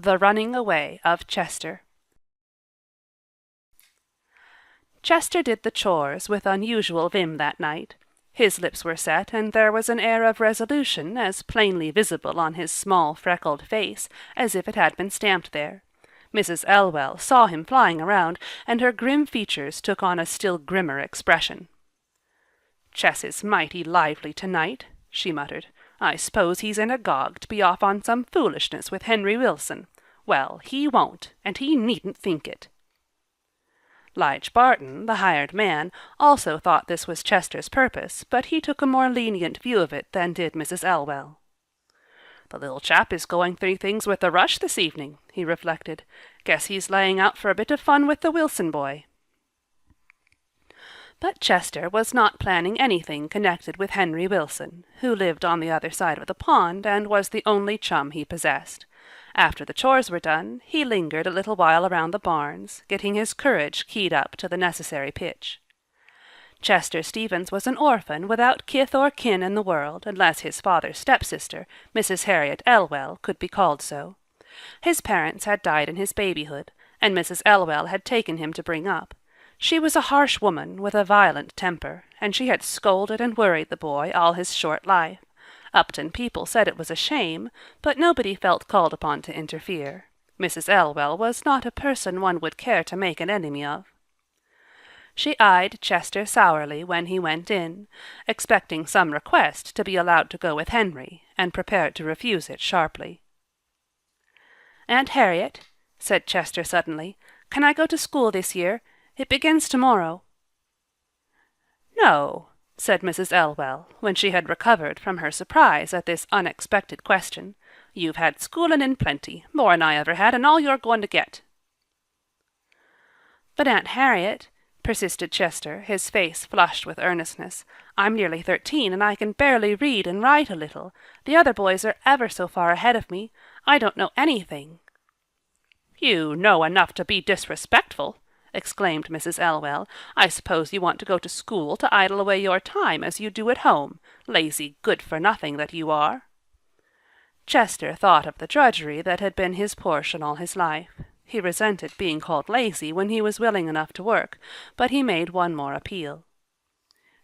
The Running Away of Chester. Chester did the chores with unusual vim that night. His lips were set, and there was an air of resolution as plainly visible on his small freckled face as if it had been stamped there. Mrs. Elwell saw him flying around, and her grim features took on a still grimmer expression. "Chess is mighty lively tonight," she muttered. "I s'pose he's in agog to be off on some foolishness with Henry Wilson. Well, he won't, and he needn't think it." Lige Barton, the hired man, also thought this was Chester's purpose, but he took a more lenient view of it than did Mrs. Elwell. "The little chap is going through things with a rush this evening," he reflected. "Guess he's laying out for a bit of fun with the Wilson boy." But Chester was not planning anything connected with Henry Wilson, who lived on the other side of the pond and was the only chum he possessed. After the chores were done, he lingered a little while around the barns, getting his courage keyed up to the necessary pitch. Chester Stevens was an orphan without kith or kin in the world, unless his father's stepsister, Mrs. Harriet Elwell, could be called so. His parents had died in his babyhood, and Mrs. Elwell had taken him to bring up. She was a harsh woman with a violent temper, and she had scolded and worried the boy all his short life. Upton people said it was a shame, but nobody felt called upon to interfere. Mrs. Elwell was not a person one would care to make an enemy of. She eyed Chester sourly when he went in, expecting some request to be allowed to go with Henry, and prepared to refuse it sharply. "Aunt Harriet," said Chester suddenly, "can I go to school this year? It begins tomorrow." "No," said Mrs. Elwell, when she had recovered from her surprise at this unexpected question. "You've had schoolin' in plenty, more'n I ever had, and all you're goin' to get." "But, Aunt Harriet," persisted Chester, his face flushed with earnestness, "I'm nearly 13, and I can barely read and write a little. The other boys are ever so far ahead of me. I don't know anything." "You know enough to be disrespectful," exclaimed Mrs. Elwell. "I suppose you want to go to school to idle away your time as you do at home, lazy good-for-nothing that you are." Chester thought of the drudgery that had been his portion all his life. He resented being called lazy when he was willing enough to work, but he made one more appeal.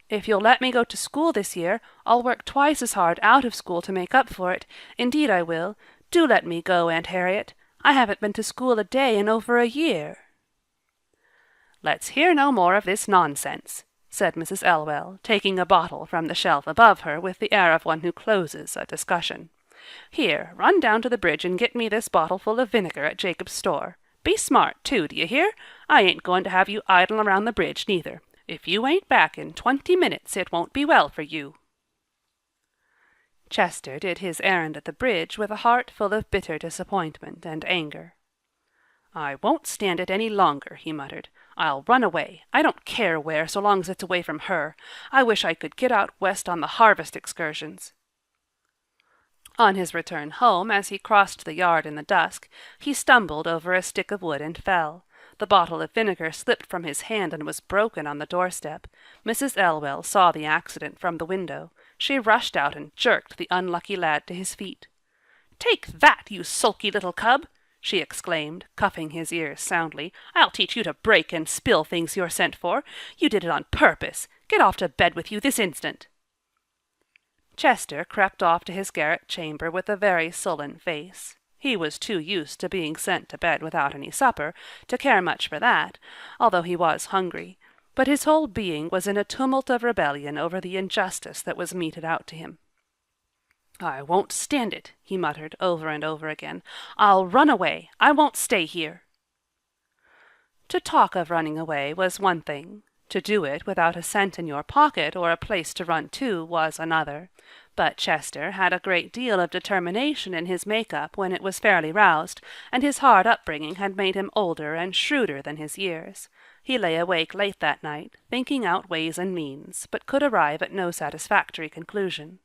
"If you'll let me go to school this year, I'll work twice as hard out of school to make up for it. Indeed I will. Do let me go, Aunt Harriet. I haven't been to school a day in over a year." "Let's hear no more of this nonsense," said Mrs. Elwell, taking a bottle from the shelf above her with the air of one who closes a discussion. "Here, run down to the bridge and get me this bottle full of vinegar at Jacob's store. Be smart, too, d'ye hear? I ain't going to have you idle around the bridge, neither. If you ain't back in 20 minutes, it won't be well for you." Chester did his errand at the bridge with a heart full of bitter disappointment and anger. "I won't stand it any longer," he muttered. "I'll run away. I don't care where, so long as it's away from her. I wish I could get out west on the harvest excursions." On his return home, as he crossed the yard in the dusk, he stumbled over a stick of wood and fell. The bottle of vinegar slipped from his hand and was broken on the doorstep. Mrs. Elwell saw the accident from the window. She rushed out and jerked the unlucky lad to his feet. "Take that, you sulky little cub!" she exclaimed, cuffing his ears soundly. "I'll teach you to break and spill things you're sent for. You did it on purpose. Get off to bed with you this instant." Chester crept off to his garret chamber with a very sullen face. He was too used to being sent to bed without any supper to care much for that, although he was hungry, but his whole being was in a tumult of rebellion over the injustice that was meted out to him. "I won't stand it," he muttered over and over again. "I'll run away. I won't stay here." To talk of running away was one thing. To do it without a cent in your pocket or a place to run to was another. But Chester had a great deal of determination in his make-up when it was fairly roused, and his hard upbringing had made him older and shrewder than his years. He lay awake late that night, thinking out ways and means, but could arrive at no satisfactory conclusion.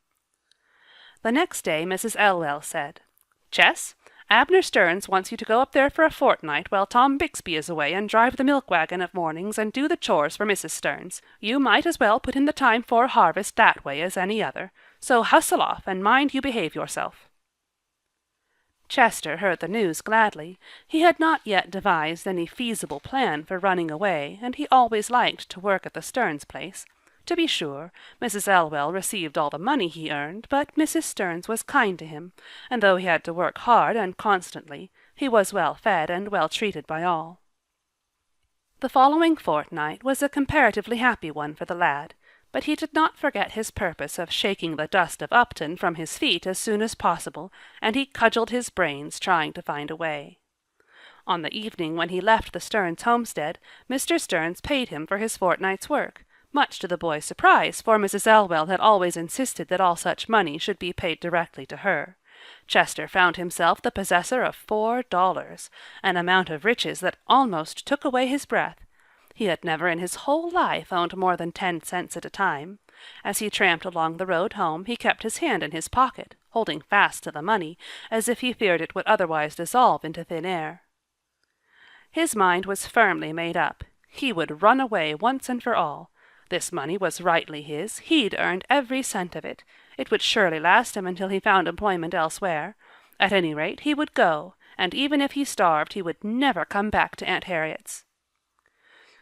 The next day Mrs. Elwell said, "Chess, Abner Stearns wants you to go up there for a fortnight while Tom Bixby is away and drive the milk wagon of mornings and do the chores for Mrs. Stearns. You might as well put in the time for harvest that way as any other. So hustle off, and mind you behave yourself." Chester heard the news gladly. He had not yet devised any feasible plan for running away, and he always liked to work at the Stearns place. To be sure, Mrs. Elwell received all the money he earned, but Mrs. Stearns was kind to him, and though he had to work hard and constantly, he was well fed and well treated by all. The following fortnight was a comparatively happy one for the lad, but he did not forget his purpose of shaking the dust of Upton from his feet as soon as possible, and he cudgelled his brains trying to find a way. On the evening when he left the Stearns homestead, Mr. Stearns paid him for his fortnight's work, much to the boy's surprise, for Mrs. Elwell had always insisted that all such money should be paid directly to her. Chester found himself the possessor of $4, an amount of riches that almost took away his breath. He had never in his whole life owned more than 10 cents at a time. As he tramped along the road home, he kept his hand in his pocket, holding fast to the money, as if he feared it would otherwise dissolve into thin air. His mind was firmly made up. He would run away once and for all. This money was rightly his. He'd earned every cent of it. It would surely last him until he found employment elsewhere. At any rate, he would go, and even if he starved, he would never come back to Aunt Harriet's.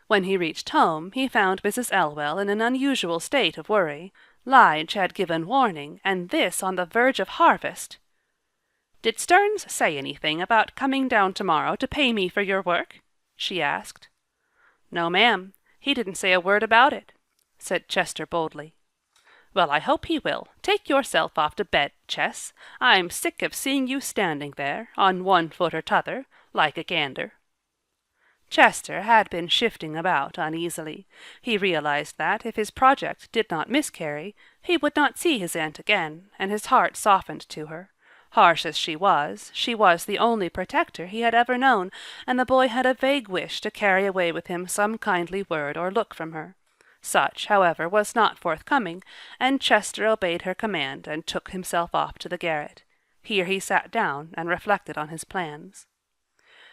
When he reached home, he found Mrs. Elwell in an unusual state of worry. Lige had given warning, and this on the verge of harvest. "Did Stearns say anything about coming down tomorrow to pay me for your work?" she asked. "No, ma'am. He didn't say a word about it," said Chester boldly. "Well, I hope he will. Take yourself off to bed, Chess. I'm sick of seeing you standing there, on one foot or t'other, like a gander." Chester had been shifting about uneasily. He realized that, if his project did not miscarry, he would not see his aunt again, and his heart softened to her. Harsh as she was the only protector he had ever known, and the boy had a vague wish to carry away with him some kindly word or look from her. Such, however, was not forthcoming, and Chester obeyed her command and took himself off to the garret. Here he sat down and reflected on his plans.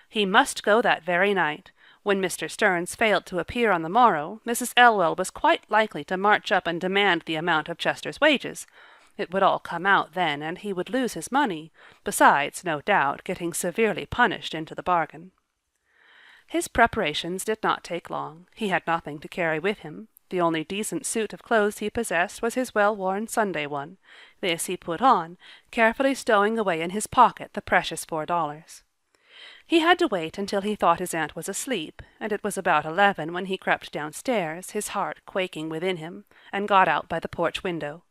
He must go that very night. When Mr. Stearns failed to appear on the morrow, Mrs. Elwell was quite likely to march up and demand the amount of Chester's wages. It would all come out then, and he would lose his money, besides, no doubt, getting severely punished into the bargain. His preparations did not take long. He had nothing to carry with him. The only decent suit of clothes he possessed was his well-worn Sunday one. This he put on, carefully stowing away in his pocket the precious $4. He had to wait until he thought his aunt was asleep, and it was about 11 when he crept downstairs, his heart quaking within him, and got out by the porch window.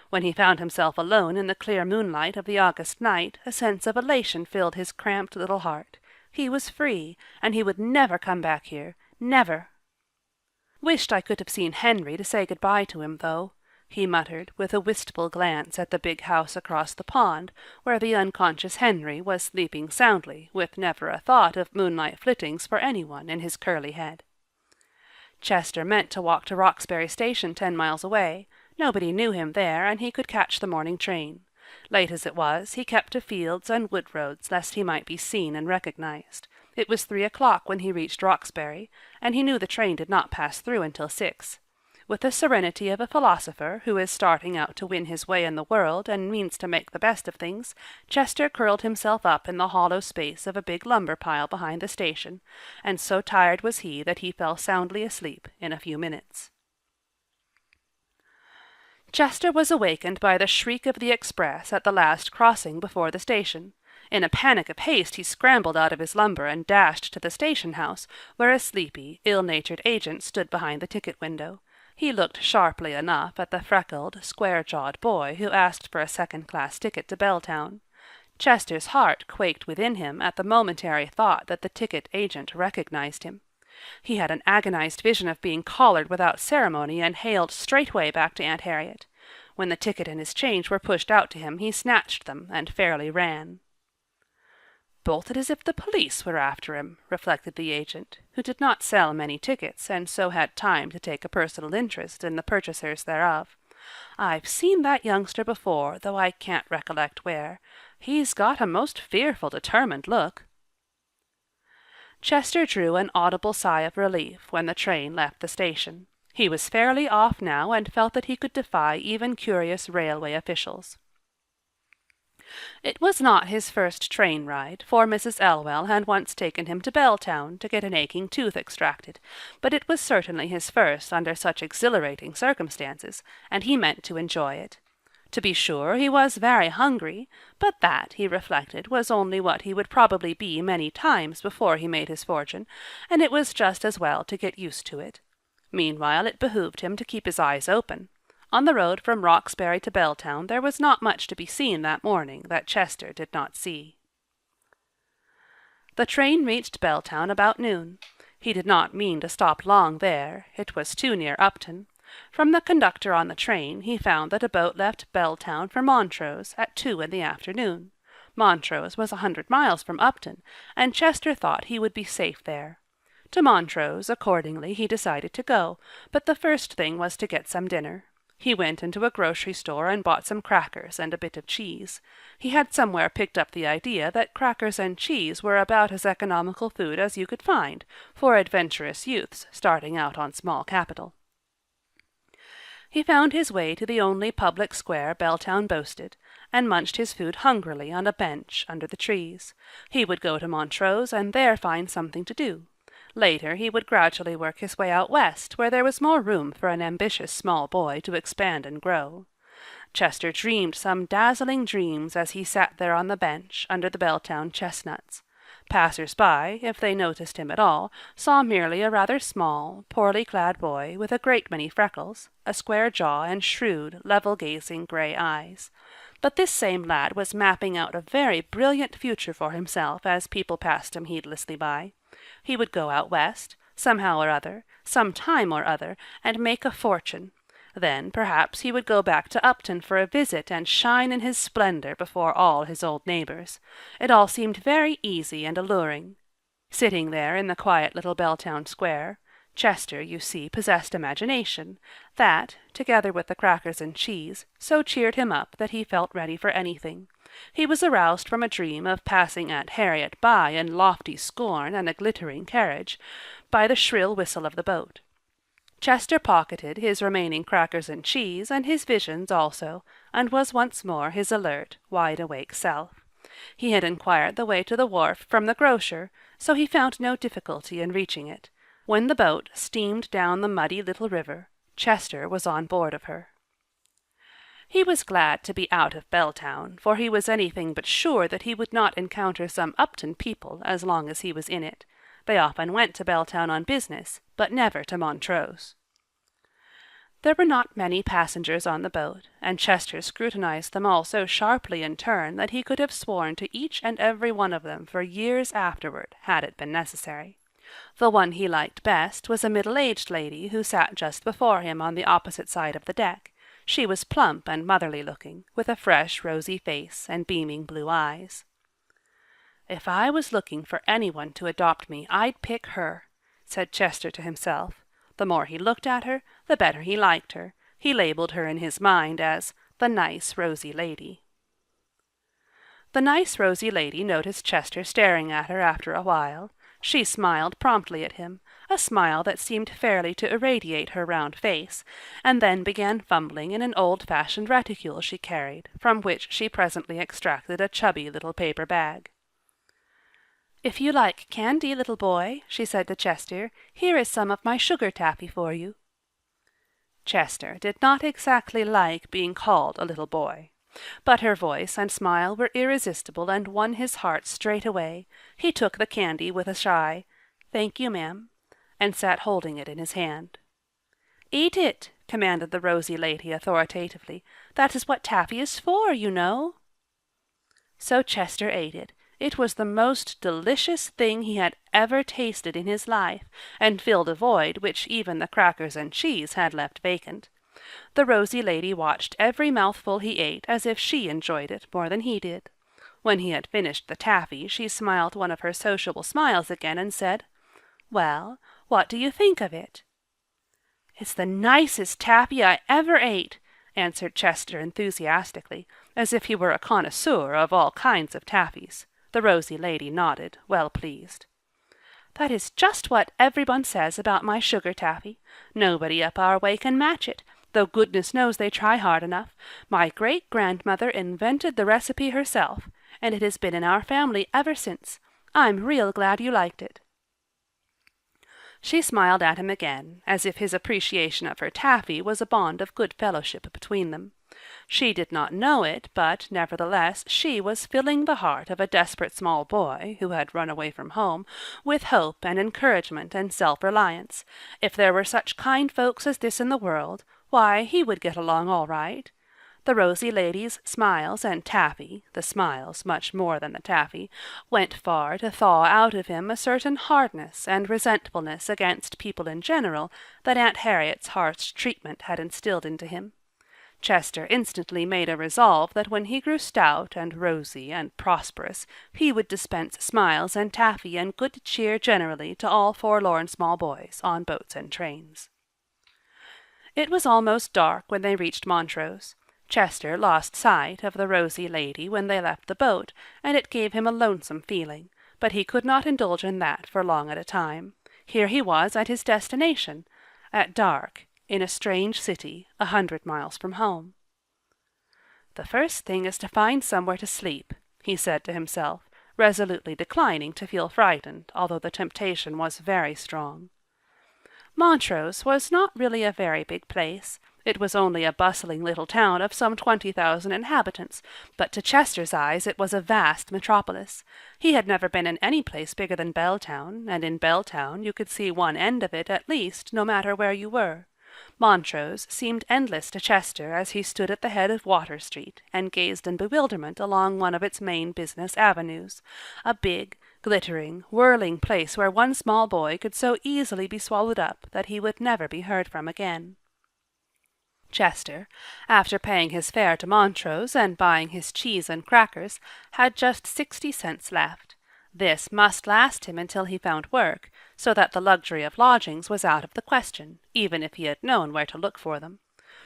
When he found himself alone in the clear moonlight of the August night, a sense of elation filled his cramped little heart. He was free, and he would never come back here, never. "Wished I could have seen Henry to say good-bye to him, though," he muttered, with a wistful glance at the big house across the pond, where the unconscious Henry was sleeping soundly, with never a thought of moonlight flittings for anyone in his curly head. Chester meant to walk to Roxbury Station 10 miles away. Nobody knew him there, and he could catch the morning train. Late as it was, he kept to fields and wood roads, lest he might be seen and recognized. It was 3 o'clock when he reached Roxbury, and he knew the train did not pass through until 6. With the serenity of a philosopher who is starting out to win his way in the world and means to make the best of things, Chester curled himself up in the hollow space of a big lumber pile behind the station, and so tired was he that he fell soundly asleep in a few minutes. Chester was awakened by the shriek of the express at the last crossing before the station. In a panic of haste he scrambled out of his lumber and dashed to the station-house, where a sleepy, ill-natured agent stood behind the ticket window. He looked sharply enough at the freckled, square-jawed boy who asked for a second-class ticket to Belltown. Chester's heart quaked within him at the momentary thought that the ticket agent recognized him. He had an agonized vision of being collared without ceremony and haled straightway back to Aunt Harriet. When the ticket and his change were pushed out to him, he snatched them and fairly ran. "Bolted as if the police were after him," reflected the agent, who did not sell many tickets, and so had time to take a personal interest in the purchasers thereof. "I've seen that youngster before, though I can't recollect where. He's got a most fearful determined look." Chester drew an audible sigh of relief when the train left the station. He was fairly off now, and felt that he could defy even curious railway officials. It was not his first train ride, for Mrs. Elwell had once taken him to Belltown to get an aching tooth extracted, but it was certainly his first under such exhilarating circumstances, and he meant to enjoy it. To be sure, he was very hungry, but that, he reflected, was only what he would probably be many times before he made his fortune, and it was just as well to get used to it. Meanwhile it behooved him to keep his eyes open. On the road from Roxbury to Belltown there was not much to be seen that morning that Chester did not see. The train reached Belltown about noon. He did not mean to stop long there, it was too near Upton. From the conductor on the train he found that a boat left Belltown for Montrose at 2 in the afternoon. Montrose was 100 miles from Upton, and Chester thought he would be safe there. To Montrose, accordingly, he decided to go, but the first thing was to get some dinner. He went into a grocery store and bought some crackers and a bit of cheese. He had somewhere picked up the idea that crackers and cheese were about as economical food as you could find for adventurous youths starting out on small capital. He found his way to the only public square Belltown boasted, and munched his food hungrily on a bench under the trees. He would go to Montrose and there find something to do. Later he would gradually work his way out west, where there was more room for an ambitious small boy to expand and grow. Chester dreamed some dazzling dreams as he sat there on the bench under the Belltown chestnuts. Passers-by, if they noticed him at all, saw merely a rather small, poorly clad boy with a great many freckles, a square jaw, and shrewd, level-gazing grey eyes. But this same lad was mapping out a very brilliant future for himself as people passed him heedlessly by. He would go out west, somehow or other, some time or other, and make a fortune. Then, perhaps, he would go back to Upton for a visit and shine in his splendor before all his old neighbors. It all seemed very easy and alluring. Sitting there in the quiet little Belltown square, Chester, you see, possessed imagination. That, together with the crackers and cheese, so cheered him up that he felt ready for anything. He was aroused from a dream of passing Aunt Harriet by in lofty scorn and a glittering carriage, by the shrill whistle of the boat. Chester pocketed his remaining crackers and cheese, and his visions also, and was once more his alert, wide-awake self. He had inquired the way to the wharf from the grocer, so he found no difficulty in reaching it. When the boat steamed down the muddy little river, Chester was on board of her. He was glad to be out of Belltown, for he was anything but sure that he would not encounter some Upton people as long as he was in it. They often went to Belltown on business, but never to Montrose. There were not many passengers on the boat, and Chester scrutinized them all so sharply in turn that he could have sworn to each and every one of them for years afterward, had it been necessary. The one he liked best was a middle-aged lady who sat just before him on the opposite side of the deck. She was plump and motherly-looking, with a fresh, rosy face and beaming blue eyes. "If I was looking for anyone to adopt me, I'd pick her," said Chester to himself. The more he looked at her, the better he liked her. He labeled her in his mind as the nice, rosy lady. The nice, rosy lady noticed Chester staring at her after a while. She smiled promptly at him, a smile that seemed fairly to irradiate her round face, and then began fumbling in an old-fashioned reticule she carried, from which she presently extracted a chubby little paper bag. "If you like candy, little boy," she said to Chester, "here is some of my sugar taffy for you." Chester did not exactly like being called a little boy, but her voice and smile were irresistible and won his heart straight away. He took the candy with a shy, "Thank you, ma'am," and sat holding it in his hand. "Eat it," commanded the rosy lady authoritatively. "That is what taffy is for, you know." So Chester ate it. It was the most delicious thing he had ever tasted in his life, and filled a void which even the crackers and cheese had left vacant. The rosy lady watched every mouthful he ate as if she enjoyed it more than he did. When he had finished the taffy, she smiled one of her sociable smiles again and said, "Well, what do you think of it?" "It's the nicest taffy I ever ate," answered Chester enthusiastically, as if he were a connoisseur of all kinds of taffies. The rosy lady nodded, well pleased. "That is just what everyone says about my sugar taffy. Nobody up our way can match it. though goodness knows they try hard enough. My great-grandmother invented the recipe herself, and it has been in our family ever since. I'm real glad you liked it." She smiled at him again, as if his appreciation of her taffy was a bond of good fellowship between them. She did not know it, but nevertheless she was filling the heart of a desperate small boy, who had run away from home, with hope and encouragement and self-reliance. If there were such kind folks as this in the world, why, he would get along all right. The rosy lady's smiles and taffy, the smiles much more than the taffy, went far to thaw out of him a certain hardness and resentfulness against people in general that Aunt Harriet's harsh treatment had instilled into him. Chester instantly made a resolve that when he grew stout and rosy and prosperous he would dispense smiles and taffy and good cheer generally to all forlorn small boys on boats and trains. It was almost dark when they reached Montrose. Chester lost sight of the rosy lady when they left the boat, and it gave him a lonesome feeling, but he could not indulge in that for long at a time. Here he was at his destination, at dark, in a strange city, 100 miles from home. "The first thing is to find somewhere to sleep," he said to himself, resolutely declining to feel frightened, although the temptation was very strong. Montrose was not really a very big place. It was only a bustling little town of some 20,000 inhabitants, but to Chester's eyes it was a vast metropolis. He had never been in any place bigger than Belltown, and in Belltown you could see one end of it at least, no matter where you were. Montrose seemed endless to Chester as he stood at the head of Water Street and gazed in bewilderment along one of its main business avenues, a big, glittering, whirling place where one small boy could so easily be swallowed up that he would never be heard from again. Chester, after paying his fare to Montrose and buying his cheese and crackers, had just 60 cents left. This must last him until he found work, so that the luxury of lodgings was out of the question, even if he had known where to look for them.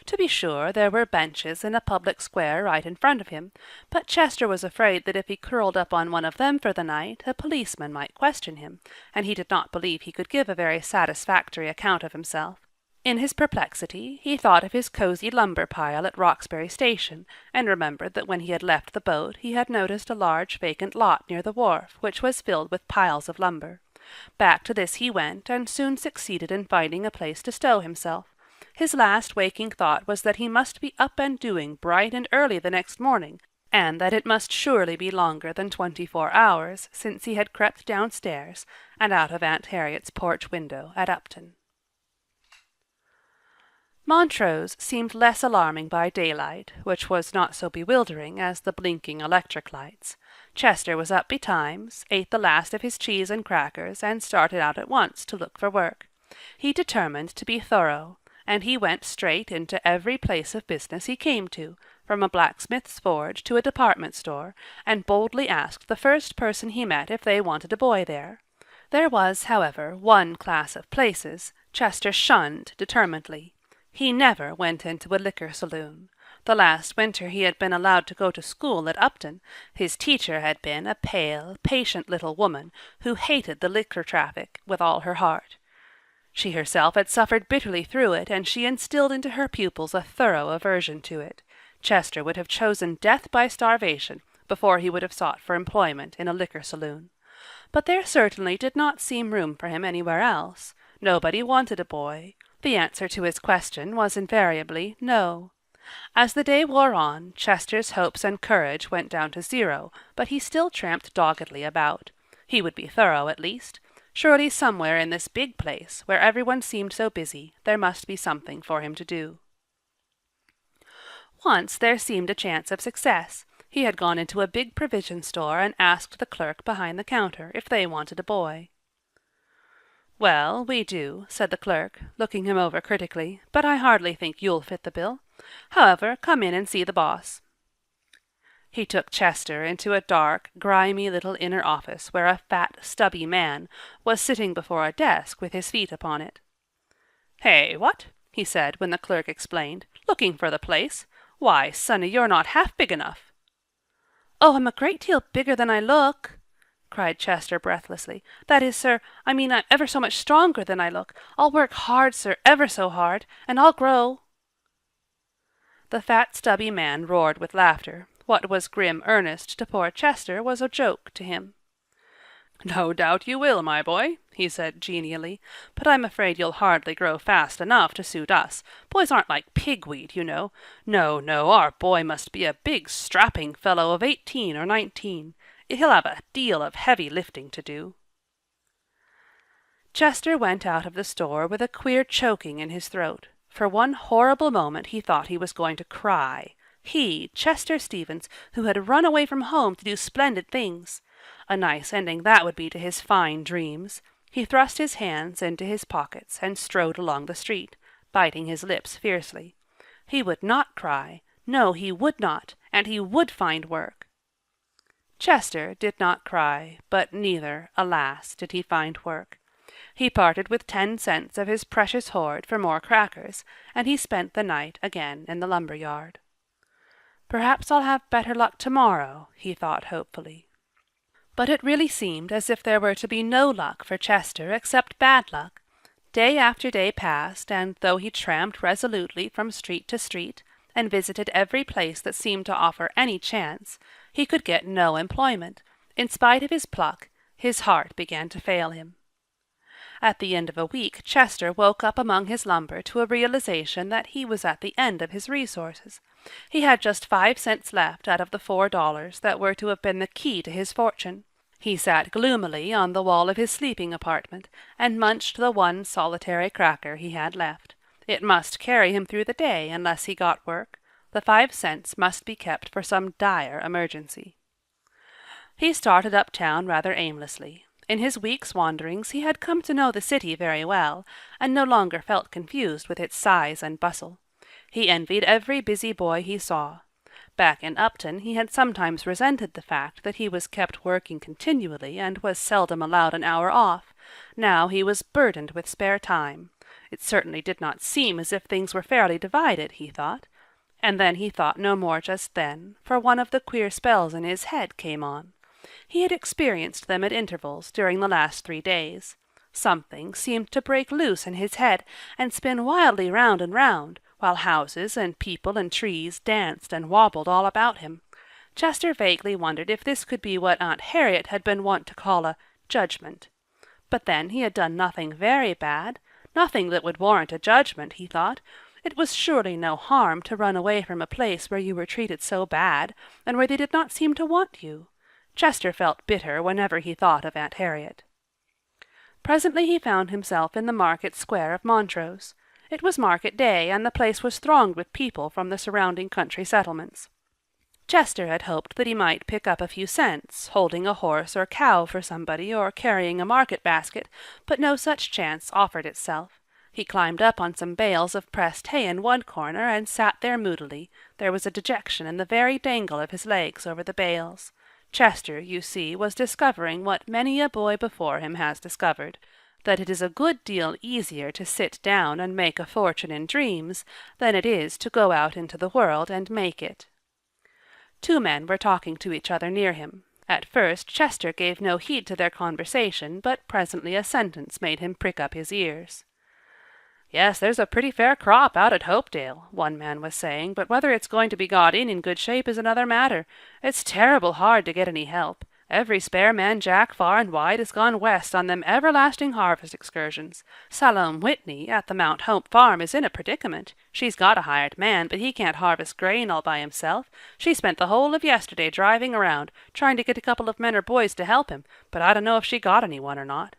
To be sure, there were benches in a public square right in front of him, but Chester was afraid that if he curled up on one of them for the night, a policeman might question him, and he did not believe he could give a very satisfactory account of himself. In his perplexity, he thought of his cozy lumber pile at Roxbury Station, and remembered that when he had left the boat he had noticed a large vacant lot near the wharf, which was filled with piles of lumber. Back to this he went, and soon succeeded in finding a place to stow himself. His last waking thought was that he must be up and doing bright and early the next morning, and that it must surely be longer than 24 hours since he had crept downstairs and out of Aunt Harriet's porch window at Upton. Montrose seemed less alarming by daylight, which was not so bewildering as the blinking electric lights. Chester was up betimes, ate the last of his cheese and crackers, and started out at once to look for work. He determined to be thorough, and he went straight into every place of business he came to, from a blacksmith's forge to a department store, and boldly asked the first person he met if they wanted a boy there. There was, however, one class of places Chester shunned determinedly. He never went into a liquor saloon. The last winter he had been allowed to go to school at Upton. His teacher had been a pale, patient little woman who hated the liquor traffic with all her heart. She herself had suffered bitterly through it, and she instilled into her pupils a thorough aversion to it. Chester would have chosen death by starvation before he would have sought for employment in a liquor saloon. But there certainly did not seem room for him anywhere else. Nobody wanted a boy. The answer to his question was invariably no. As the day wore on, Chester's hopes and courage went down to zero, but he still tramped doggedly about. He would be thorough, at least. Surely somewhere in this big place, where everyone seemed so busy, there must be something for him to do. Once there seemed a chance of success. He had gone into a big provision store and asked the clerk behind the counter if they wanted a boy. "Well, we do," said the clerk, looking him over critically, "but I hardly think you'll fit the bill. However, come in and see the boss." He took Chester into a dark, grimy little inner office where a fat, stubby man was sitting before a desk with his feet upon it. "Hey, what?" he said when the clerk explained. "Looking for the place? Why, sonny, you're not half big enough." "Oh, I'm a great deal bigger than I look," cried Chester breathlessly. "That is, sir, I mean I'm ever so much stronger than I look. I'll work hard, sir, ever so hard, and I'll grow." The fat stubby man roared with laughter. What was grim earnest to poor Chester was a joke to him. "No doubt you will, my boy," he said genially, "but I'm afraid you'll hardly grow fast enough to suit us. Boys aren't like pigweed, you know. No, no, our boy must be a big strapping fellow of 18 or 19. He'll have a deal of heavy lifting to do." Chester went out of the store with a queer choking in his throat. For one horrible moment he thought he was going to cry. He, Chester Stevens, who had run away from home to do splendid things. A nice ending that would be to his fine dreams. He thrust his hands into his pockets and strode along the street, biting his lips fiercely. He would not cry. No, he would not, and he would find work. Chester did not cry, but neither, alas, did he find work. He parted with 10 cents of his precious hoard for more crackers, and he spent the night again in the lumber yard. "Perhaps I'll have better luck tomorrow," he thought hopefully. But it really seemed as if there were to be no luck for Chester except bad luck. Day after day passed, and though he tramped resolutely from street to street, and visited every place that seemed to offer any chance, he could get no employment. In spite of his pluck, his heart began to fail him. At the end of a week Chester woke up among his lumber to a realization that he was at the end of his resources. He had just 5 cents left out of the $4 that were to have been the key to his fortune. He sat gloomily on the wall of his sleeping apartment, and munched the one solitary cracker he had left. It must carry him through the day unless he got work. The 5 cents must be kept for some dire emergency. He started uptown rather aimlessly. In his week's wanderings he had come to know the city very well, and no longer felt confused with its size and bustle. He envied every busy boy he saw. Back in Upton he had sometimes resented the fact that he was kept working continually and was seldom allowed an hour off. Now he was burdened with spare time. It certainly did not seem as if things were fairly divided, he thought. And then he thought no more just then, for one of the queer spells in his head came on. He had experienced them at intervals during the last 3 days. Something seemed to break loose in his head and spin wildly round and round, while houses and people and trees danced and wobbled all about him. Chester vaguely wondered if this could be what Aunt Harriet had been wont to call a judgment. But then he had done nothing very bad, nothing that would warrant a judgment, he thought. It was surely no harm to run away from a place where you were treated so bad, and where they did not seem to want you. Chester felt bitter whenever he thought of Aunt Harriet. Presently he found himself in the market square of Montrose. It was market day, and the place was thronged with people from the surrounding country settlements. Chester had hoped that he might pick up a few cents, holding a horse or cow for somebody, or carrying a market basket, but no such chance offered itself. He climbed up on some bales of pressed hay in one corner, and sat there moodily. There was a dejection in the very dangle of his legs over the bales. Chester, you see, was discovering what many a boy before him has discovered, that it is a good deal easier to sit down and make a fortune in dreams than it is to go out into the world and make it. 2 men were talking to each other near him. At first Chester gave no heed to their conversation, but presently a sentence made him prick up his ears. "Yes, there's a pretty fair crop out at Hopedale," one man was saying, "but whether it's going to be got in good shape is another matter. It's terrible hard to get any help. Every spare man Jack far and wide has gone west on them everlasting harvest excursions. Salome Whitney at the Mount Hope farm is in a predicament. She's got a hired man, but he can't harvest grain all by himself. She spent the whole of yesterday driving around, trying to get a couple of men or boys to help him, but I don't know if she got anyone or not."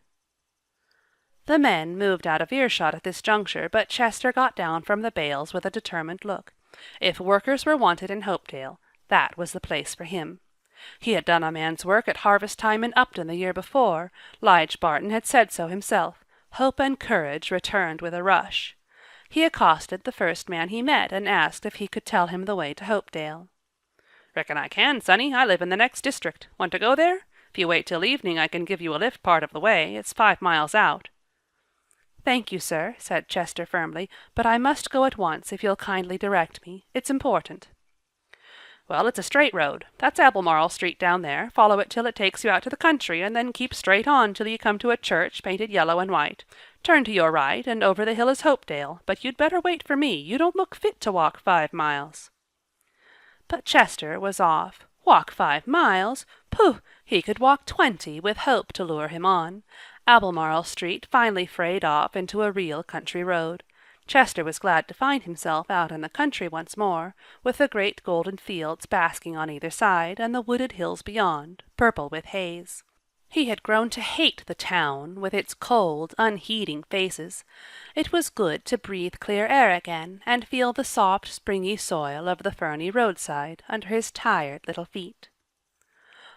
The men moved out of earshot at this juncture, but Chester got down from the bales with a determined look. If workers were wanted in Hopedale, that was the place for him. He had done a man's work at harvest time in Upton the year before. Lige Barton had said so himself. Hope and courage returned with a rush. He accosted the first man he met and asked if he could tell him the way to Hopedale. "Reckon I can, sonny. I live in the next district. Want to go there? If you wait till evening I can give you a lift part of the way. It's 5 miles out." "Thank you, sir," said Chester firmly, "but I must go at once if you'll kindly direct me. It's important." "Well, it's a straight road. That's Albemarle Street down there. Follow it till it takes you out to the country, and then keep straight on till you come to a church painted yellow and white. Turn to your right, and over the hill is Hopedale, but you'd better wait for me. You don't look fit to walk 5 miles. But Chester was off. Walk 5 miles? Pooh! He could walk 20 with Hope to lure him on. Albemarle Street finally frayed off into a real country road. Chester was glad to find himself out in the country once more, with the great golden fields basking on either side, and the wooded hills beyond, purple with haze. He had grown to hate the town, with its cold, unheeding faces. It was good to breathe clear air again, and feel the soft, springy soil of the ferny roadside under his tired little feet.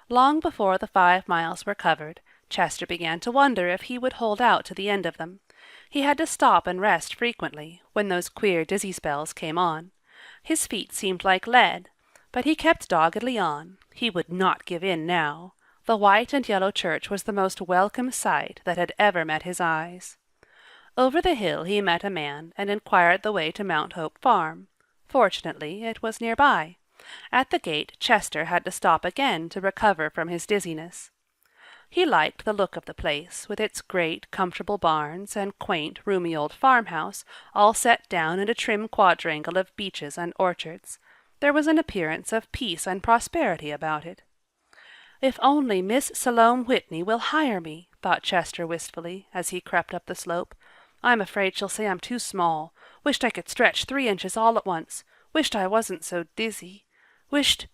Long before the 5 miles were covered, Chester began to wonder if he would hold out to the end of them. He had to stop and rest frequently, when those queer dizzy spells came on. His feet seemed like lead, but he kept doggedly on. He would not give in now. The white and yellow church was the most welcome sight that had ever met his eyes. Over the hill he met a man and inquired the way to Mount Hope Farm. Fortunately, it was nearby. At the gate Chester had to stop again to recover from his dizziness. He liked the look of the place, with its great, comfortable barns and quaint, roomy old farmhouse, all set down in a trim quadrangle of beeches and orchards. There was an appearance of peace and prosperity about it. "If only Miss Salome Whitney will hire me," thought Chester wistfully, as he crept up the slope. "I'm afraid she'll say I'm too small. Wished I could stretch 3 inches all at once. Wished I wasn't so dizzy. Wished—"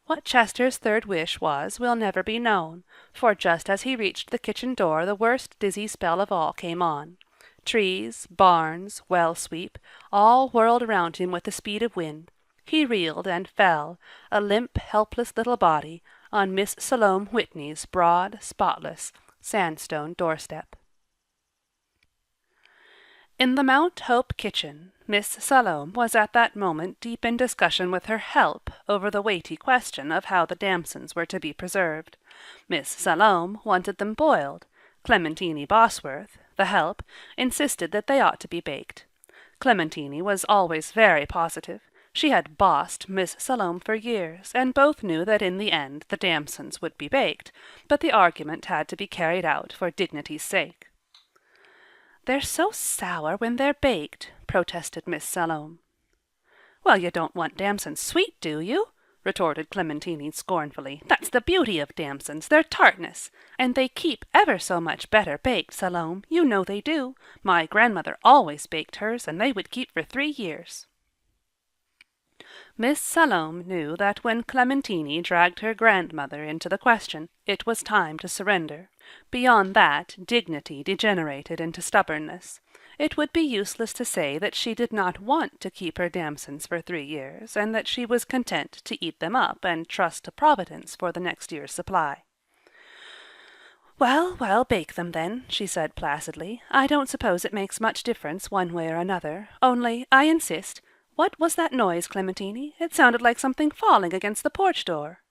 What Chester's third wish was will never be known, for just as he reached the kitchen door the worst dizzy spell of all came on. Trees, barns, well sweep, all whirled around him with the speed of wind. He reeled and fell, a limp, helpless little body, on Miss Salome Whitney's broad, spotless, sandstone doorstep. In the Mount Hope kitchen, Miss Salome was at that moment deep in discussion with her help over the weighty question of how the damsons were to be preserved. Miss Salome wanted them boiled. Clementine Bosworth, the help, insisted that they ought to be baked. Clementine was always very positive. She had bossed Miss Salome for years, and both knew that in the end the damsons would be baked, but the argument had to be carried out for dignity's sake. "They're so sour when they're baked," protested Miss Salome. "Well, you don't want damsons sweet, do you?" retorted Clementine scornfully. "That's the beauty of damsons, their tartness. And they keep ever so much better baked, Salome, you know they do. My grandmother always baked hers, and they would keep for 3 years. Miss Salome knew that when Clementine dragged her grandmother into the question, it was time to surrender. Beyond that, dignity degenerated into stubbornness. It would be useless to say that she did not want to keep her damsons for 3 years, and that she was content to eat them up and trust to Providence for the next year's supply. "Well, well, bake them then," she said placidly. "I don't suppose it makes much difference one way or another. Only, I insist. What was that noise, Clementine? It sounded like something falling against the porch door."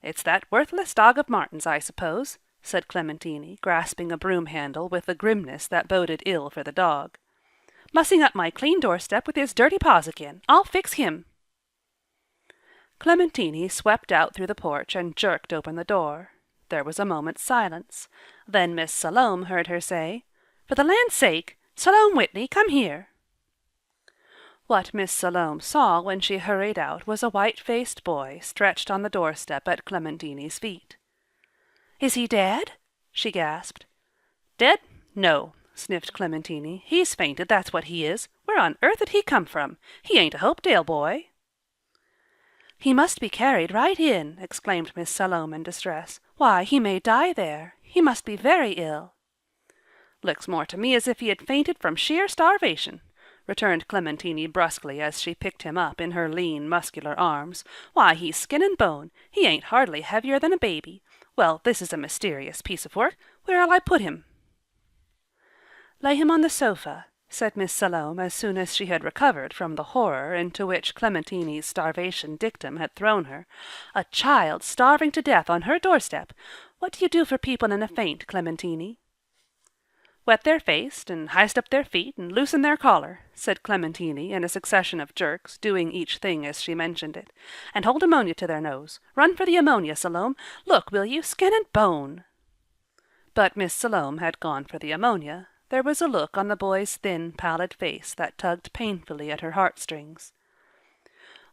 "It's that worthless dog of Martin's, I suppose," said Clementine, grasping a broom-handle with a grimness that boded ill for the dog. "Mussing up my clean doorstep with his dirty paws again. I'll fix him." Clementine swept out through the porch and jerked open the door. There was a moment's silence. Then Miss Salome heard her say, "For the land's sake, Salome Whitney, come here." What Miss Salome saw when she hurried out was a white-faced boy stretched on the doorstep at Clementine's feet. "Is he dead?" she gasped. "Dead? No," sniffed Clementine. "He's fainted, that's what he is. Where on earth did he come from? He ain't a Hopedale boy." "He must be carried right in," exclaimed Miss Salome in distress. "Why, he may die there. He must be very ill." "Looks more to me as if he had fainted from sheer starvation," returned Clementine brusquely as she picked him up in her lean, muscular arms. "Why, he's skin and bone. He ain't hardly heavier than a baby. Well, this is a mysterious piece of work. Where'll I put him?" "Lay him on the sofa," said Miss Salome as soon as she had recovered from the horror into which Clementine's starvation dictum had thrown her. "A child starving to death on her doorstep! What do you do for people in a faint, Clementine?" "Wet their face, and hiced up their feet, and loosen their collar," said Clementine in a succession of jerks, doing each thing as she mentioned it. "And hold ammonia to their nose. Run for the ammonia, Salome. Look, will you? Skin and bone." But Miss Salome had gone for the ammonia. There was a look on the boy's thin, pallid face that tugged painfully at her heartstrings.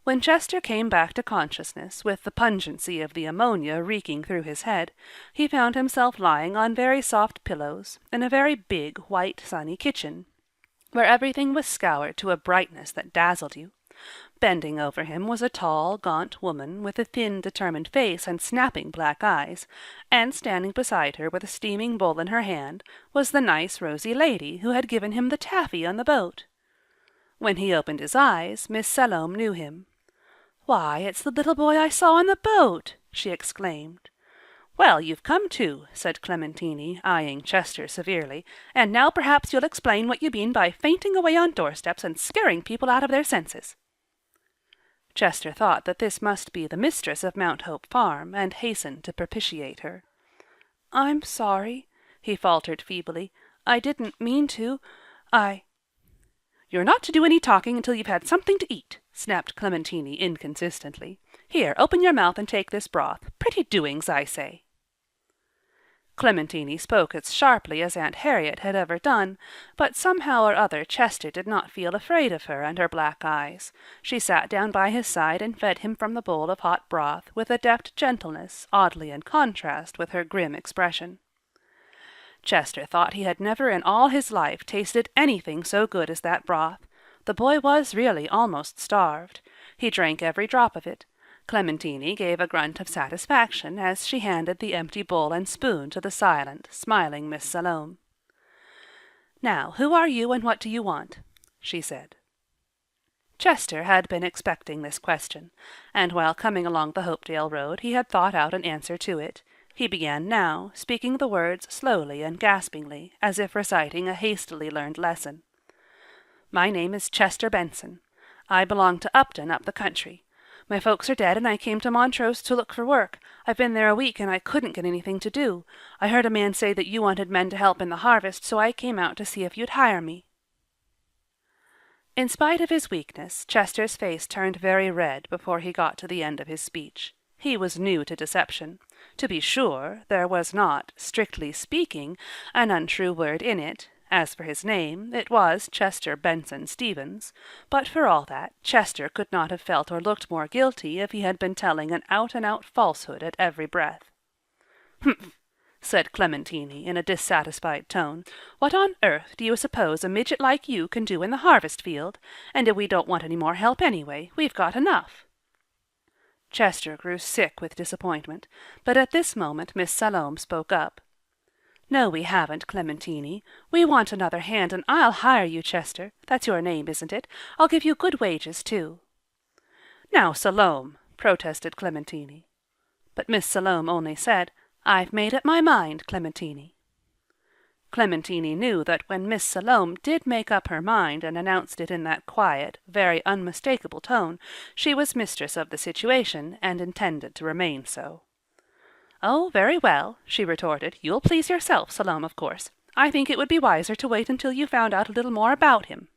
When Chester came back to consciousness, with the pungency of the ammonia reeking through his head, he found himself lying on very soft pillows in a very big, white, sunny kitchen, where everything was scoured to a brightness that dazzled you. Bending over him was a tall, gaunt woman with a thin, determined face and snapping black eyes, and standing beside her with a steaming bowl in her hand was the nice, rosy lady who had given him the taffy on the boat. When he opened his eyes, Miss Salome knew him. "Why, it's the little boy I saw on the boat!" she exclaimed. "Well, you've come to," said Clementine, eyeing Chester severely, "and now perhaps you'll explain what you mean by fainting away on doorsteps and scaring people out of their senses." Chester thought that this must be the mistress of Mount Hope Farm, and hastened to propitiate her. "I'm sorry," he faltered feebly. "I didn't mean to. "You're not to do any talking until you've had something to eat," snapped Clementine inconsistently. "Here, open your mouth and take this broth. Pretty doings, I say." Clementine spoke as sharply as Aunt Harriet had ever done, but somehow or other Chester did not feel afraid of her and her black eyes. She sat down by his side and fed him from the bowl of hot broth with a deft gentleness oddly in contrast with her grim expression. Chester thought he had never in all his life tasted anything so good as that broth. The boy was really almost starved. He drank every drop of it. Clementine gave a grunt of satisfaction as she handed the empty bowl and spoon to the silent, smiling Miss Salome. "Now, who are you and what do you want?" she said. Chester had been expecting this question, and while coming along the Hopedale road he had thought out an answer to it. He began now, speaking the words slowly and gaspingly, as if reciting a hastily learned lesson. "My name is Chester Benson. I belong to Upton up the country. My folks are dead, and I came to Montrose to look for work. I've been there a week, and I couldn't get anything to do. I heard a man say that you wanted men to help in the harvest, so I came out to see if you'd hire me." In spite of his weakness, Chester's face turned very red before he got to the end of his speech. He was new to deception. To be sure, there was not, strictly speaking, an untrue word in it. As for his name, it was Chester Benson Stevens, but for all that, Chester could not have felt or looked more guilty if he had been telling an out-and-out falsehood at every breath. "Humph!" said Clementine in a dissatisfied tone. "What on earth do you suppose a midget like you can do in the harvest field? And we don't want any more help anyway. We've got enough." Chester grew sick with disappointment, but at this moment Miss Salome spoke up. "No, we haven't, Clementine. We want another hand, and I'll hire you, Chester. That's your name, isn't it? I'll give you good wages, too." "Now, Salome," protested Clementine. But Miss Salome only said, "I've made up my mind, Clementine." Clementine knew that when Miss Salome did make up her mind and announced it in that quiet, very unmistakable tone, she was mistress of the situation and intended to remain so. "Oh, very well," she retorted. "You'll please yourself, Salome, of course. I think it would be wiser to wait until you found out a little more about him."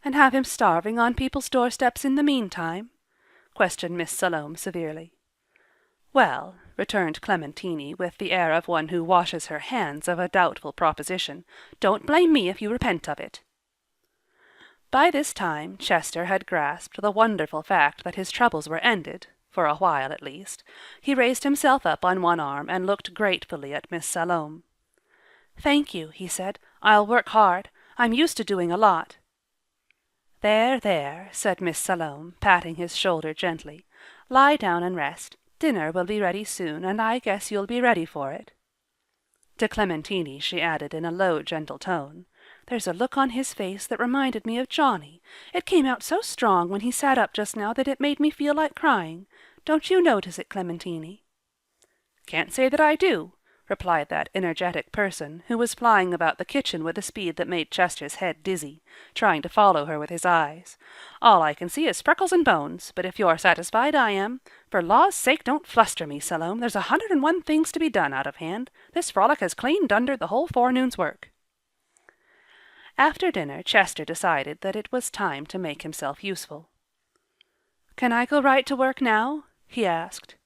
"And have him starving on people's doorsteps in the meantime?" questioned Miss Salome severely. "Well," returned Clementine with the air of one who washes her hands of a doubtful proposition, "don't blame me if you repent of it." By this time Chester had grasped the wonderful fact that his troubles were ended, for a while at least. He raised himself up on one arm and looked gratefully at Miss Salome. "Thank you," he said. "I'll work hard. I'm used to doing a lot." "There, there," said Miss Salome, patting his shoulder gently. "Lie down and rest. Dinner will be ready soon, and I guess you'll be ready for it." To Clementine she added in a low, gentle tone, "There's a look on his face that reminded me of Johnny. It came out so strong when he sat up just now that it made me feel like crying. Don't you notice it, Clementine?" "Can't say that I do," replied that energetic person, who was flying about the kitchen with a speed that made Chester's head dizzy, trying to follow her with his eyes. "All I can see is freckles and bones, but if you're satisfied, I am. For law's sake, don't fluster me, Salome. There's 101 things to be done out of hand. This frolic has clean dundered the whole forenoon's work." After dinner, Chester decided that it was time to make himself useful. "Can I go right to work now?" he asked.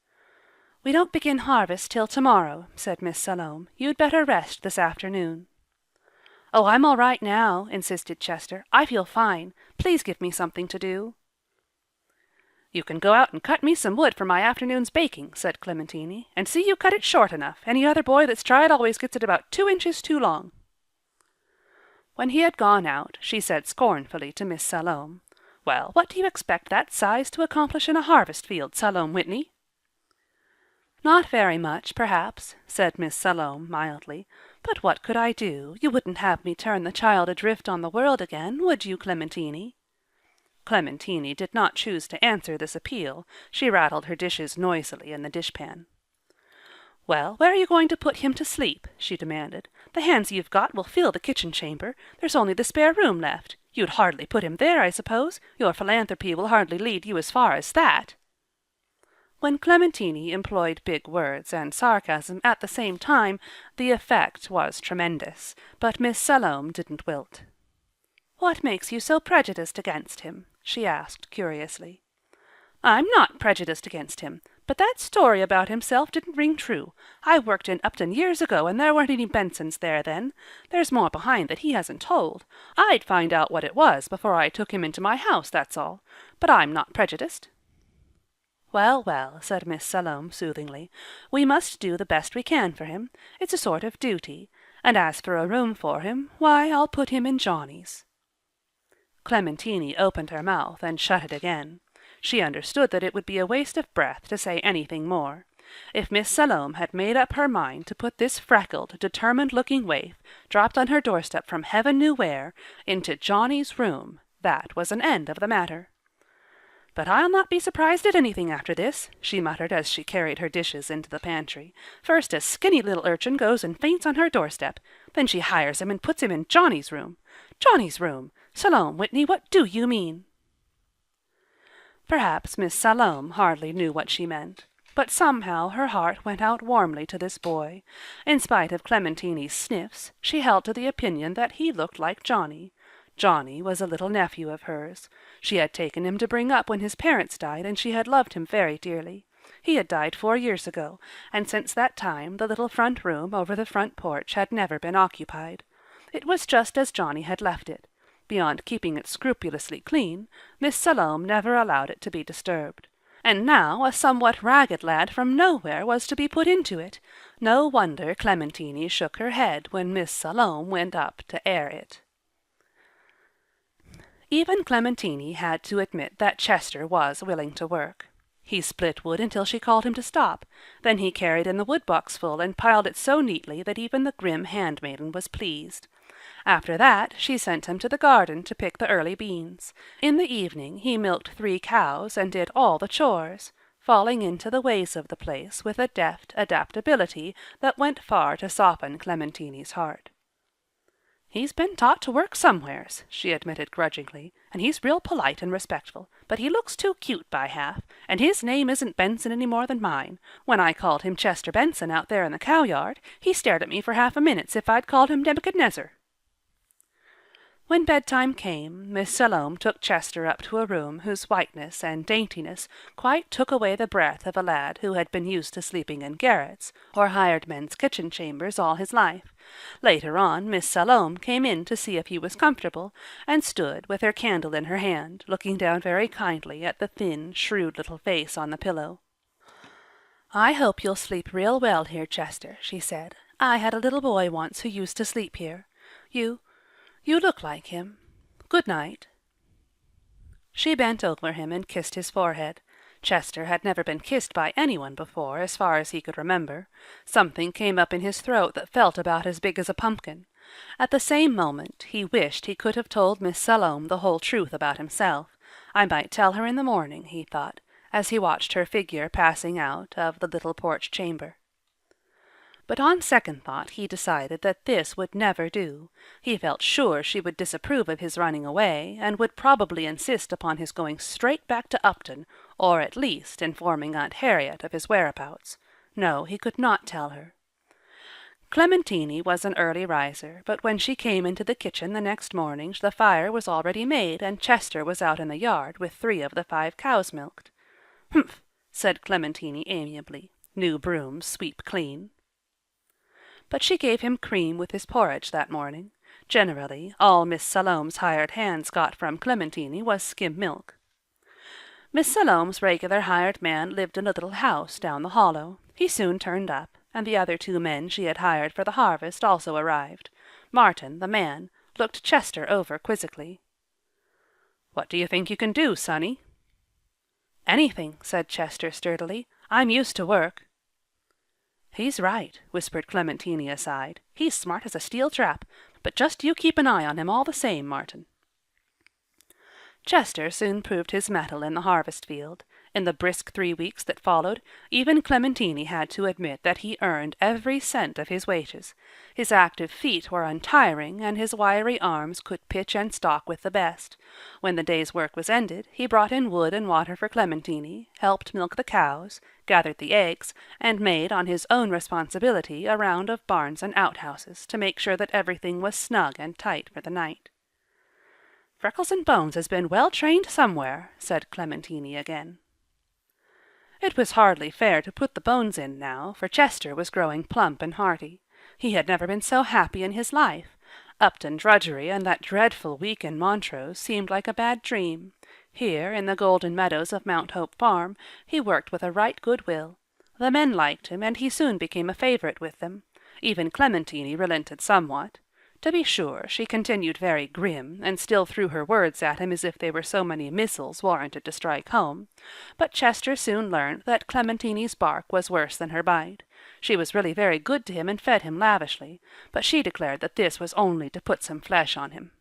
"We don't begin harvest till tomorrow," said Miss Salome. "You'd better rest this afternoon." "Oh, I'm all right now," insisted Chester. "I feel fine. Please give me something to do." "You can go out and cut me some wood for my afternoon's baking," said Clementine, "and see you cut it short enough. Any other boy that's tried always gets it about 2 inches too long." When he had gone out, she said scornfully to Miss Salome, "Well, what do you expect that size to accomplish in a harvest field, Salome Whitney?" "Not very much, perhaps," said Miss Salome mildly. "But what could I do? You wouldn't have me turn the child adrift on the world again, would you, Clementine?" Clementine did not choose to answer this appeal. She rattled her dishes noisily in the dishpan. "Well, where are you going to put him to sleep?" she demanded. "The hands you've got will fill the kitchen chamber. There's only the spare room left. You'd hardly put him there, I suppose. Your philanthropy will hardly lead you as far as that." When Clementine employed big words and sarcasm at the same time, the effect was tremendous, but Miss Salome didn't wilt. "What makes you so prejudiced against him?" she asked curiously. "I'm not prejudiced against him, but that story about himself didn't ring true. I worked in Upton years ago, and there weren't any Bensons there then. There's more behind that he hasn't told. I'd find out what it was before I took him into my house, that's all. But I'm not prejudiced." "Well, well," said Miss Salome soothingly, "we must do the best we can for him. It's a sort of duty. And as for a room for him, why, I'll put him in Johnny's." Clementine opened her mouth and shut it again. She understood that it would be a waste of breath to say anything more. If Miss Salome had made up her mind to put this freckled, determined-looking waif, dropped on her doorstep from heaven knew where, into Johnny's room, that was an end of the matter. "But I'll not be surprised at anything after this," she muttered as she carried her dishes into the pantry. "First a skinny little urchin goes and faints on her doorstep. Then she hires him and puts him in Johnny's room. Johnny's room! Salome Whitney, what do you mean?" Perhaps Miss Salome hardly knew what she meant, but somehow her heart went out warmly to this boy. In spite of Clementine's sniffs, she held to the opinion that he looked like Johnny. Johnny was a little nephew of hers. She had taken him to bring up when his parents died, and she had loved him very dearly. He had died 4 years ago, and since that time the little front room over the front porch had never been occupied. It was just as Johnny had left it. Beyond keeping it scrupulously clean, Miss Salome never allowed it to be disturbed. And now a somewhat ragged lad from nowhere was to be put into it. No wonder Clementine shook her head when Miss Salome went up to air it. Even Clementine had to admit that Chester was willing to work. He split wood until she called him to stop. Then he carried in the wood-box full and piled it so neatly that even the grim handmaiden was pleased. After that she sent him to the garden to pick the early beans. In the evening he milked 3 cows and did all the chores, falling into the ways of the place with a deft adaptability that went far to soften Clementine's heart. "He's been taught to work somewheres," she admitted grudgingly, "and he's real polite and respectful, but he looks too cute by half, and his name isn't Benson any more than mine. When I called him Chester Benson out there in the cow-yard, he stared at me for half a minute as if I'd called him Nebuchadnezzar." When bedtime came, Miss Salome took Chester up to a room whose whiteness and daintiness quite took away the breath of a lad who had been used to sleeping in garrets or hired men's kitchen chambers all his life. Later on Miss Salome came in to see if he was comfortable, and stood with her candle in her hand, looking down very kindly at the thin, shrewd little face on the pillow. "I hope you'll sleep real well here, Chester," she said. "I had a little boy once who used to sleep here. You look like him. Good night." She bent over him and kissed his forehead. Chester had never been kissed by anyone before, as far as he could remember. Something came up in his throat that felt about as big as a pumpkin. At the same moment he wished he could have told Miss Salome the whole truth about himself. I might tell her in the morning, he thought, as he watched her figure passing out of the little porch chamber. But on second thought he decided that this would never do. He felt sure she would disapprove of his running away, and would probably insist upon his going straight back to Upton, or at least informing Aunt Harriet of his whereabouts. No, he could not tell her. Clementine was an early riser, but when she came into the kitchen the next morning the fire was already made, and Chester was out in the yard with 3 of the 5 cows milked. "Humph," said Clementine amiably. New brooms sweep clean. But she gave him cream with his porridge that morning. Generally, all Miss Salome's hired hands got from Clementine was skim milk. Miss Salome's regular hired man lived in a little house down the hollow. He soon turned up, and the other 2 men she had hired for the harvest also arrived. Martin, the man, looked Chester over quizzically. "What do you think you can do, sonny?" "Anything," said Chester sturdily. "I'm used to work." "He's right," whispered Clementine aside. "He's smart as a steel trap, but just you keep an eye on him all the same, Martin." Chester soon proved his mettle in the harvest field. In the brisk 3 weeks that followed, even Clementine had to admit that he earned every cent of his wages. His active feet were untiring, and his wiry arms could pitch and stalk with the best. When the day's work was ended, he brought in wood and water for Clementine, helped milk the cows, gathered the eggs, and made on his own responsibility a round of barns and outhouses to make sure that everything was snug and tight for the night. "Freckles and Bones has been well trained somewhere," said Clementine again. It was hardly fair to put the Bones in now, for Chester was growing plump and hearty. He had never been so happy in his life. Upton drudgery and that dreadful week in Montrose seemed like a bad dream. Here, in the golden meadows of Mount Hope Farm, he worked with a right good will. The men liked him, and he soon became a favorite with them. Even Clementine relented somewhat. To be sure, she continued very grim, and still threw her words at him as if they were so many missiles warranted to strike home. But Chester soon learned that Clementine's bark was worse than her bite. She was really very good to him and fed him lavishly, but she declared that this was only to put some flesh on him.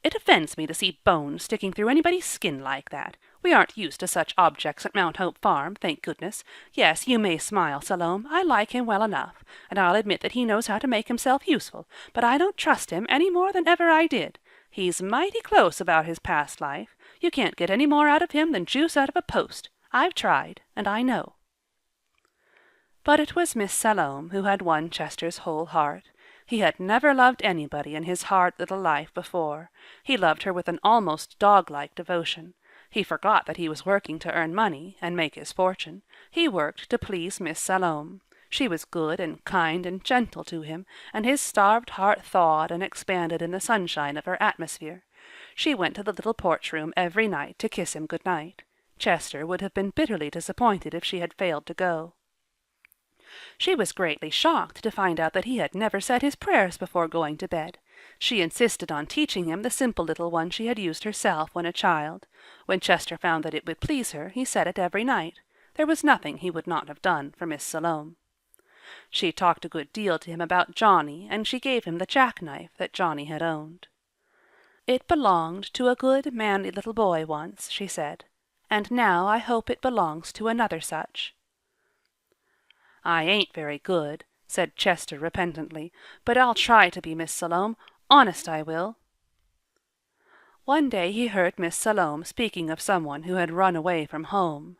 "It offends me to see bones sticking through anybody's skin like that. We aren't used to such objects at Mount Hope Farm, thank goodness. Yes, you may smile, Salome. I like him well enough, and I'll admit that he knows how to make himself useful, but I don't trust him any more than ever I did. He's mighty close about his past life. You can't get any more out of him than juice out of a post. I've tried, and I know." But it was Miss Salome who had won Chester's whole heart. He had never loved anybody in his hard little life before. He loved her with an almost dog-like devotion. He forgot that he was working to earn money and make his fortune. He worked to please Miss Salome. She was good and kind and gentle to him, and his starved heart thawed and expanded in the sunshine of her atmosphere. She went to the little porch-room every night to kiss him good night. Chester would have been bitterly disappointed if she had failed to go. She was greatly shocked to find out that he had never said his prayers before going to bed. She insisted on teaching him the simple little one she had used herself when a child. When Chester found that it would please her, he said it every night. There was nothing he would not have done for Miss Salome. She talked a good deal to him about Johnny, and she gave him the jackknife that Johnny had owned. "It belonged to a good, manly little boy once," she said, "and now I hope it belongs to another such." "I ain't very good," said Chester repentantly, "but I'll try to be, Miss Salome. Honest I will." One day he heard Miss Salome speaking of someone who had run away from home.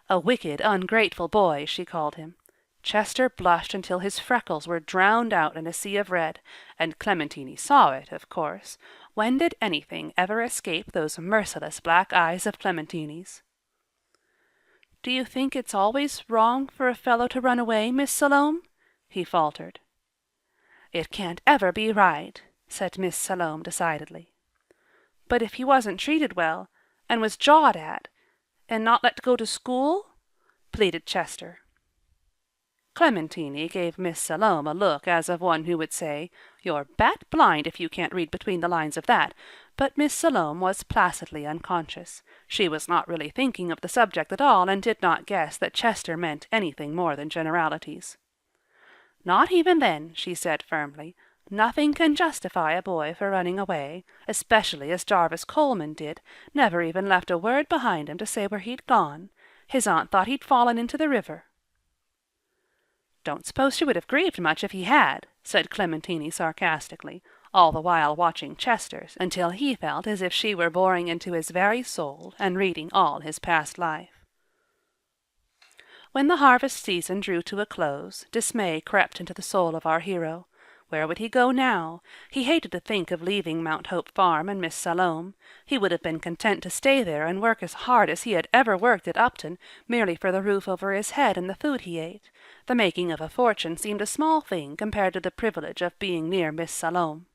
A wicked, ungrateful boy, she called him. Chester blushed until his freckles were drowned out in a sea of red, and Clementine saw it, of course. When did anything ever escape those merciless black eyes of Clementine's? "Do you think it's always wrong for a fellow to run away, Miss Salome?" he faltered. "It can't ever be right," said Miss Salome decidedly. "But if he wasn't treated well, and was jawed at, and not let to go to school?" pleaded Chester. Clementine gave Miss Salome a look as of one who would say, "You're bat blind if you can't read between the lines of that," but Miss Salome was placidly unconscious. She was not really thinking of the subject at all, and did not guess that Chester meant anything more than generalities. "Not even then," she said firmly. "Nothing can justify a boy for running away, especially as Jarvis Coleman did, never even left a word behind him to say where he'd gone. His aunt thought he'd fallen into the river." "Don't suppose she would have grieved much if he had," said Clementine sarcastically, all the while watching Chester's, until he felt as if she were boring into his very soul and reading all his past life. When the harvest season drew to a close, dismay crept into the soul of our hero. Where would he go now? He hated to think of leaving Mount Hope Farm and Miss Salome. He would have been content to stay there and work as hard as he had ever worked at Upton, merely for the roof over his head and the food he ate. The making of a fortune seemed a small thing compared to the privilege of being near Miss Salome.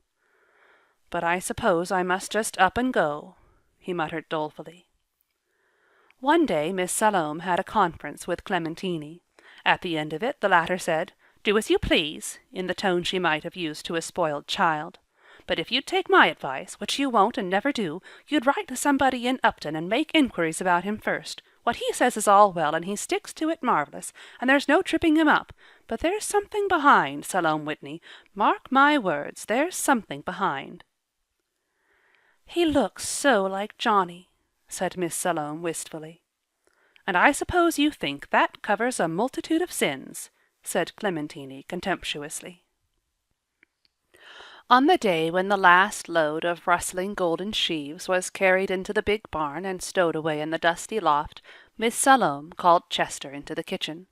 "But I suppose I must just up and go," he muttered dolefully. One day Miss Salome had a conference with Clementine. At the end of it the latter said, "Do as you please," in the tone she might have used to a spoiled child. "But if you'd take my advice, which you won't and never do, you'd write to somebody in Upton and make inquiries about him first. What he says is all well, and he sticks to it marvellous, and there's no tripping him up. But there's something behind, Salome Whitney. Mark my words, there's something behind." "He looks so like Johnny," said Miss Salome wistfully. "And I suppose you think that covers a multitude of sins," said Clementine contemptuously. On the day when the last load of rustling golden sheaves was carried into the big barn and stowed away in the dusty loft, Miss Salome called Chester into the kitchen.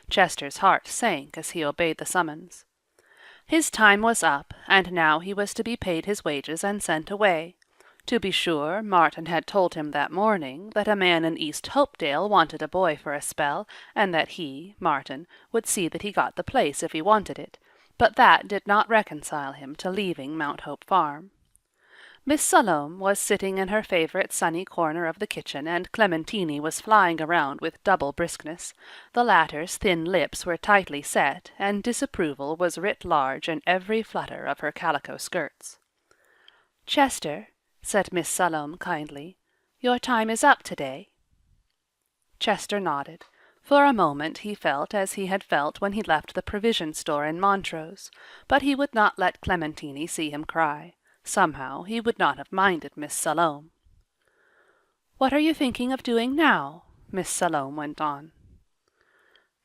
Chester's heart sank as he obeyed the summons. His time was up, and now he was to be paid his wages and sent away. To be sure, Martin had told him that morning that a man in East Hopedale wanted a boy for a spell, and that he, Martin, would see that he got the place if he wanted it, but that did not reconcile him to leaving Mount Hope Farm. Miss Salome was sitting in her favorite sunny corner of the kitchen, and Clementine was flying around with double briskness. The latter's thin lips were tightly set, and disapproval was writ large in every flutter of her calico skirts. "Chester," said Miss Salome kindly, "your time is up today." Chester nodded. For a moment he felt as he had felt when he left the provision store in Montrose, but he would not let Clementine see him cry. Somehow he would not have minded Miss Salome. "What are you thinking of doing now?" Miss Salome went on.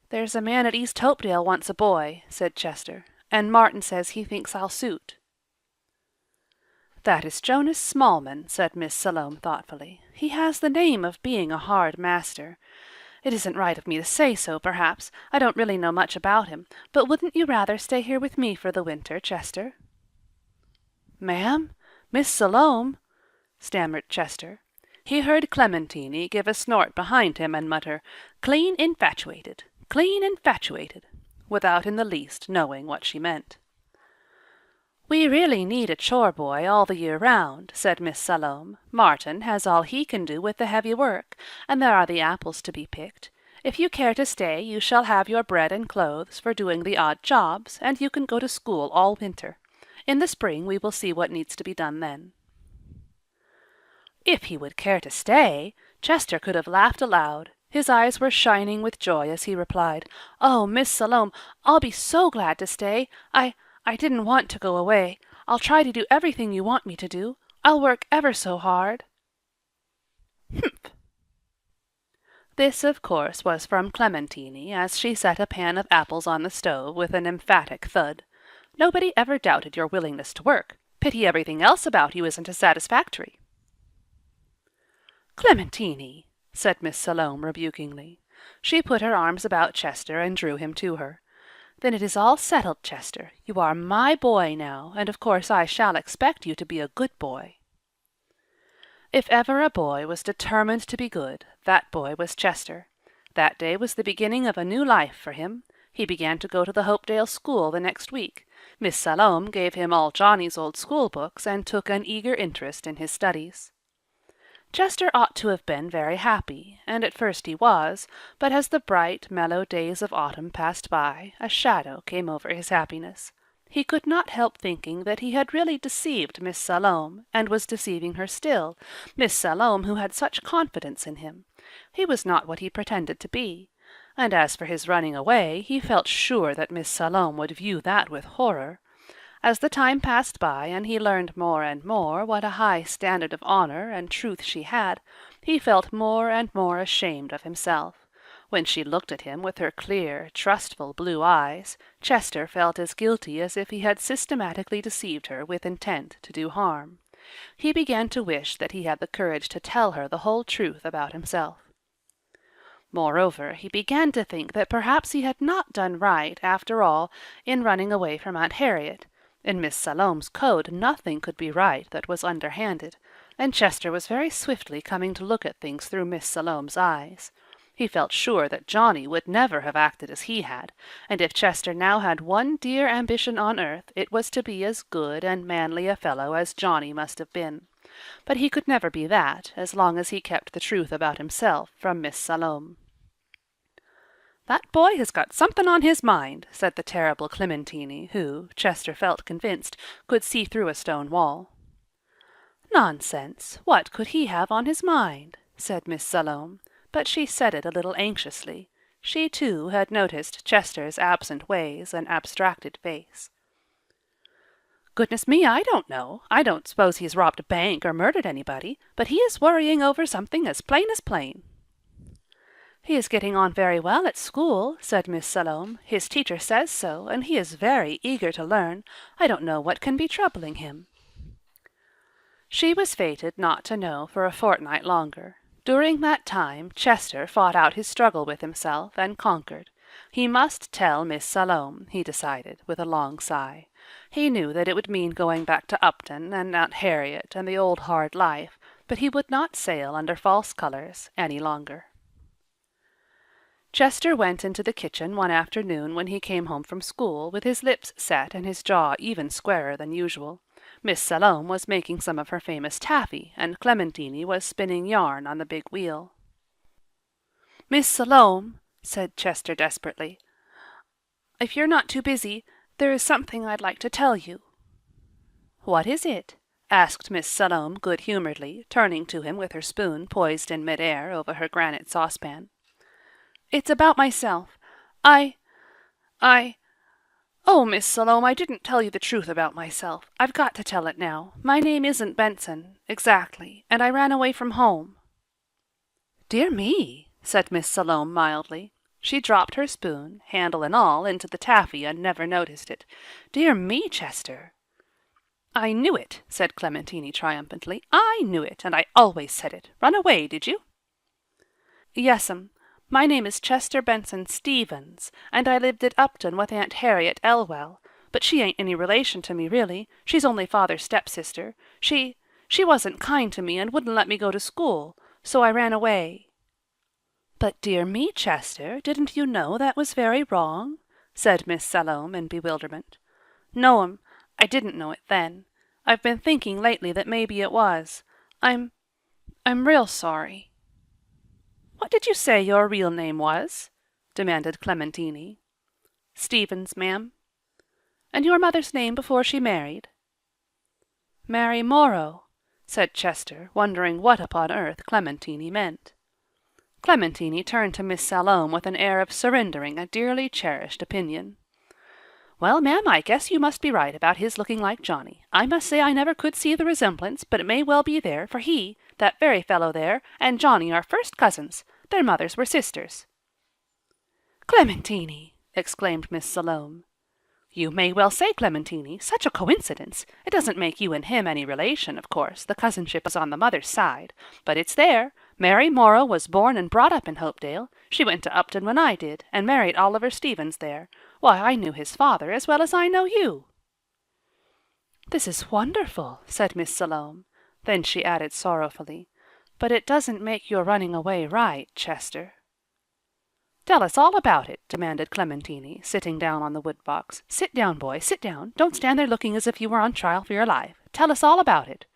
"There's a man at East Hopedale wants a boy," said Chester, "and Martin says he thinks I'll suit." "That is Jonas Smallman," said Miss Salome thoughtfully. "He has the name of being a hard master. It isn't right of me to say so, perhaps. I don't really know much about him, but wouldn't you rather stay here with me for the winter, Chester?" "Ma'am? Miss Salome?" stammered Chester. He heard Clementine give a snort behind him and mutter, "Clean infatuated, without in the least knowing what she meant. "We really need a chore boy all the year round," said Miss Salome. "Martin has all he can do with the heavy work, and there are the apples to be picked. If you care to stay, you shall have your bread and clothes for doing the odd jobs, and you can go to school all winter. In the spring we will see what needs to be done then." If he would care to stay! Chester could have laughed aloud. His eyes were shining with joy as he replied, "Oh, Miss Salome, I'll be so glad to stay. I didn't want to go away. I'll try to do everything you want me to do. I'll work ever so hard." "Humph!" This, of course, was from Clementine, as she set a pan of apples on the stove with an emphatic thud. "Nobody ever doubted your willingness to work. Pity everything else about you isn't as satisfactory." "Clementine!" said Miss Salome rebukingly. She put her arms about Chester and drew him to her. "Then it is all settled, Chester. You are my boy now, and of course I shall expect you to be a good boy." If ever a boy was determined to be good, that boy was Chester. That day was the beginning of a new life for him. He began to go to the Hopedale school the next week. Miss Salome gave him all Johnny's old school books and took an eager interest in his studies. Chester ought to have been very happy, and at first he was, but as the bright, mellow days of autumn passed by, a shadow came over his happiness. He could not help thinking that he had really deceived Miss Salome, and was deceiving her still, Miss Salome who had such confidence in him. He was not what he pretended to be, and as for his running away, he felt sure that Miss Salome would view that with horror. As the time passed by, and he learned more and more what a high standard of honor and truth she had, he felt more and more ashamed of himself. When she looked at him with her clear, trustful blue eyes, Chester felt as guilty as if he had systematically deceived her with intent to do harm. He began to wish that he had the courage to tell her the whole truth about himself. Moreover, he began to think that perhaps he had not done right, after all, in running away from Aunt Harriet. In Miss Salome's code nothing could be right that was underhanded, and Chester was very swiftly coming to look at things through Miss Salome's eyes. He felt sure that Johnny would never have acted as he had, and if Chester now had one dear ambition on earth, it was to be as good and manly a fellow as Johnny must have been. But he could never be that, as long as he kept the truth about himself from Miss Salome. "That boy has got something on his mind," said the terrible Clementine, who, Chester felt convinced, could see through a stone wall. "Nonsense! What could he have on his mind?" said Miss Salome, but she said it a little anxiously. She, too, had noticed Chester's absent ways and abstracted face. "Goodness me, I don't know. I don't suppose he's robbed a bank or murdered anybody, but he is worrying over something as plain as plain." "He is getting on very well at school," said Miss Salome. "His teacher says so, and he is very eager to learn. I don't know what can be troubling him." She was fated not to know for a fortnight longer. During that time Chester fought out his struggle with himself, and conquered. He must tell Miss Salome, he decided, with a long sigh. He knew that it would mean going back to Upton and Aunt Harriet and the old hard life, but he would not sail under false colors any longer. Chester went into the kitchen one afternoon when he came home from school, with his lips set and his jaw even squarer than usual. Miss Salome was making some of her famous taffy, and Clementine was spinning yarn on the big wheel. "Miss Salome," said Chester desperately, "if you're not too busy, there is something I'd like to tell you." "What is it?" asked Miss Salome good-humoredly, turning to him with her spoon poised in mid-air over her granite saucepan. "It's about myself. Oh, Miss Salome, I didn't tell you the truth about myself. I've got to tell it now. My name isn't Benson, exactly, and I ran away from home." "Dear me," said Miss Salome mildly. She dropped her spoon, handle and all, into the taffy and never noticed it. "Dear me, Chester." "I knew it," said Clementine triumphantly. "I knew it, and I always said it. Run away, did you?" "Yes'm. My name is Chester Benson Stevens, and I lived at Upton with Aunt Harriet Elwell. But she ain't any relation to me, really. She's only father's stepsister. She wasn't kind to me and wouldn't let me go to school, so I ran away." "But dear me, Chester, didn't you know that was very wrong?" said Miss Salome in bewilderment. "No'm, I didn't know it then. I've been thinking lately that maybe it was. I'm real sorry." "What did you say your real name was?" demanded Clementine. "Stevens, ma'am." "And your mother's name before she married?" "Mary Morrow," said Chester, wondering what upon earth Clementine meant. Clementine turned to Miss Salome with an air of surrendering a dearly cherished opinion. "Well, ma'am, I guess you must be right about his looking like Johnny. I must say I never could see the resemblance, but it may well be there, for he, that very fellow there, and Johnny are first cousins. Their mothers were sisters." "Clementine!" exclaimed Miss Salome. "You may well say, Clementine. Such a coincidence! It doesn't make you and him any relation, of course. The cousinship is on the mother's side. But it's there. Mary Morrow was born and brought up in Hopedale. She went to Upton when I did, and married Oliver Stevens there. Why, I knew his father as well as I know you." "This is wonderful," said Miss Salome. Then she added sorrowfully, "But it doesn't make your running away right, Chester." "Tell us all about it," demanded Clementine, sitting down on the woodbox. "Sit down, boy, sit down. Don't stand there looking as if you were on trial for your life. Tell us all about it."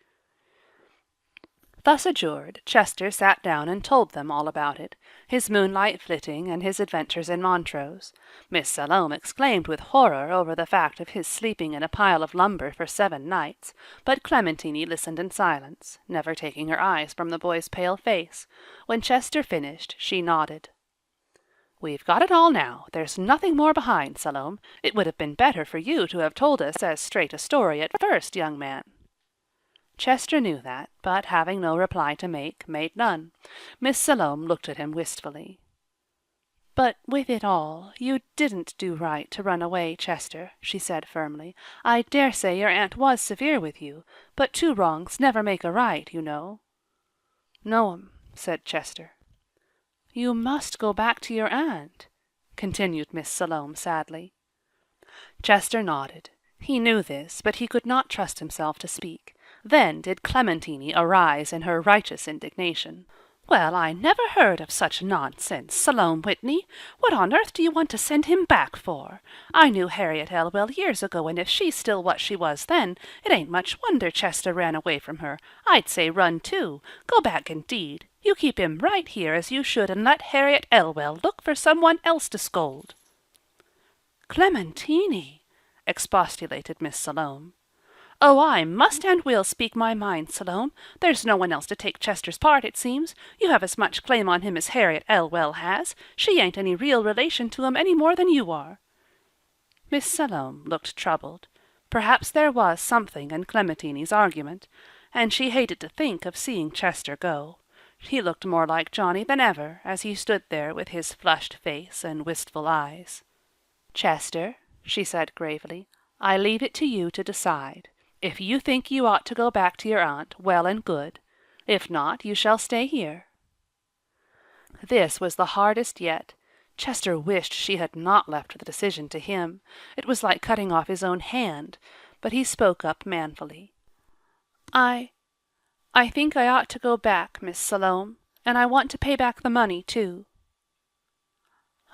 Thus adjured, Chester sat down and told them all about it, his moonlight flitting and his adventures in Montrose. Miss Salome exclaimed with horror over the fact of his sleeping in a pile of lumber for 7 nights, but Clementine listened in silence, never taking her eyes from the boy's pale face. When Chester finished, she nodded. "We've got it all now. There's nothing more behind, Salome. It would have been better for you to have told us as straight a story at first, young man." Chester knew that, but having no reply to make, made none. Miss Salome looked at him wistfully. "But with it all, you didn't do right to run away, Chester," she said firmly. "I dare say your aunt was severe with you, but 2 wrongs never make a right, you know." "No'm," said Chester. "You must go back to your aunt," continued Miss Salome sadly. Chester nodded. He knew this, but he could not trust himself to speak. Then did Clementine arise in her righteous indignation. "Well, I never heard of such nonsense, Salome Whitney. What on earth do you want to send him back for? I knew Harriet Elwell years ago, and if she's still what she was then, it ain't much wonder Chester ran away from her. I'd say run too. Go back indeed. You keep him right here as you should, and let Harriet Elwell look for someone else to scold." "Clementine!" expostulated Miss Salome. "Oh, I must and will speak my mind, Salome. There's no one else to take Chester's part, it seems. You have as much claim on him as Harriet Elwell has. She ain't any real relation to him any more than you are." Miss Salome looked troubled. Perhaps there was something in Clementine's argument, and she hated to think of seeing Chester go. He looked more like Johnny than ever as he stood there with his flushed face and wistful eyes. "Chester," she said gravely, "I leave it to you to decide. If you think you ought to go back to your aunt, well and good. If not, you shall stay here." This was the hardest yet. Chester wished she had not left the decision to him. It was like cutting off his own hand, but he spoke up manfully. I think I ought to go back, Miss Salome, and I want to pay back the money, too."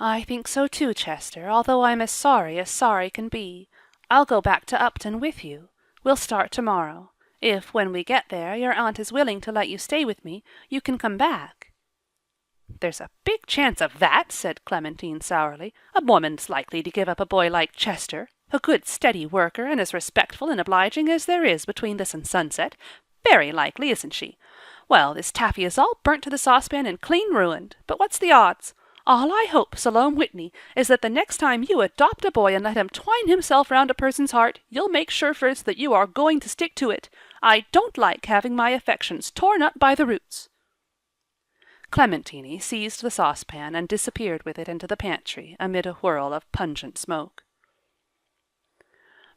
"I think so too, Chester, although I'm as sorry can be. I'll go back to Upton with you. We'll start tomorrow. If, when we get there, your aunt is willing to let you stay with me, you can come back." "There's a big chance of that," said Clementine sourly. "A woman's likely to give up a boy like Chester, a good steady worker and as respectful and obliging as there is between this and sunset. Very likely, isn't she? Well, this taffy is all burnt to the saucepan and clean ruined, but what's the odds? All I hope, Salome Whitney, is that the next time you adopt a boy and let him twine himself round a person's heart, you'll make sure first that you are going to stick to it. I don't like having my affections torn up by the roots." Clementine seized the saucepan and disappeared with it into the pantry amid a whirl of pungent smoke.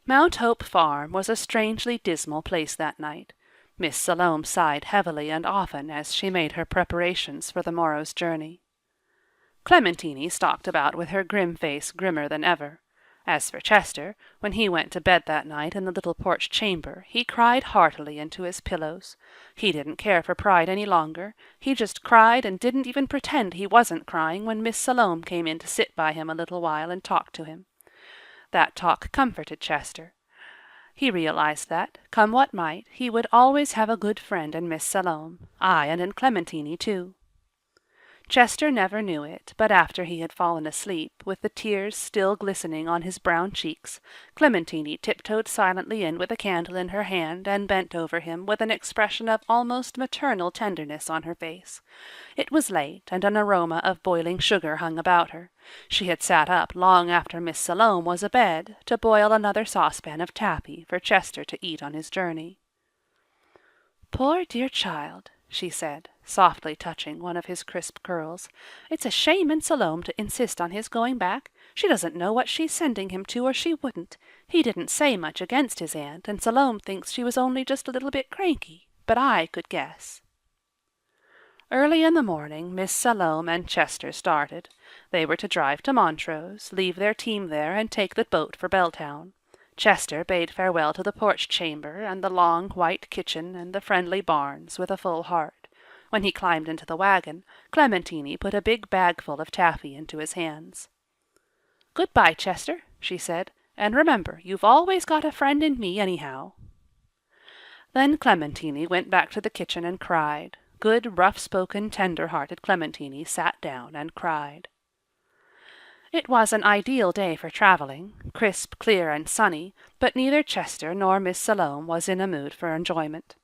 Mount Hope Farm was a strangely dismal place that night. Miss Salome sighed heavily and often as she made her preparations for the morrow's journey. Clementine stalked about with her grim face grimmer than ever. As for Chester, when he went to bed that night in the little porch chamber, he cried heartily into his pillows. He didn't care for pride any longer. He just cried and didn't even pretend he wasn't crying when Miss Salome came in to sit by him a little while and talk to him. That talk comforted Chester. He realized that, come what might, he would always have a good friend in Miss Salome, aye, and in Clementine too. Chester never knew it, but after he had fallen asleep, with the tears still glistening on his brown cheeks, Clementine tiptoed silently in with a candle in her hand and bent over him with an expression of almost maternal tenderness on her face. It was late, and an aroma of boiling sugar hung about her. She had sat up long after Miss Salome was abed to boil another saucepan of taffy for Chester to eat on his journey. "Poor dear child," she said, softly touching one of his crisp curls. "It's a shame in Salome to insist on his going back. She doesn't know what she's sending him to, or she wouldn't. He didn't say much against his aunt, and Salome thinks she was only just a little bit cranky, but I could guess." Early in the morning Miss Salome and Chester started. They were to drive to Montrose, leave their team there, and take the boat for Belltown. Chester bade farewell to the porch chamber, and the long white kitchen, and the friendly barns, with a full heart. When he climbed into the wagon, Clementine put a big bagful of taffy into his hands. "Good-bye, Chester," she said, "and remember, you've always got a friend in me, anyhow." Then Clementine went back to the kitchen and cried. Good, rough-spoken, tender-hearted Clementine sat down and cried. It was an ideal day for traveling, crisp, clear, and sunny, but neither Chester nor Miss Salome was in a mood for enjoyment.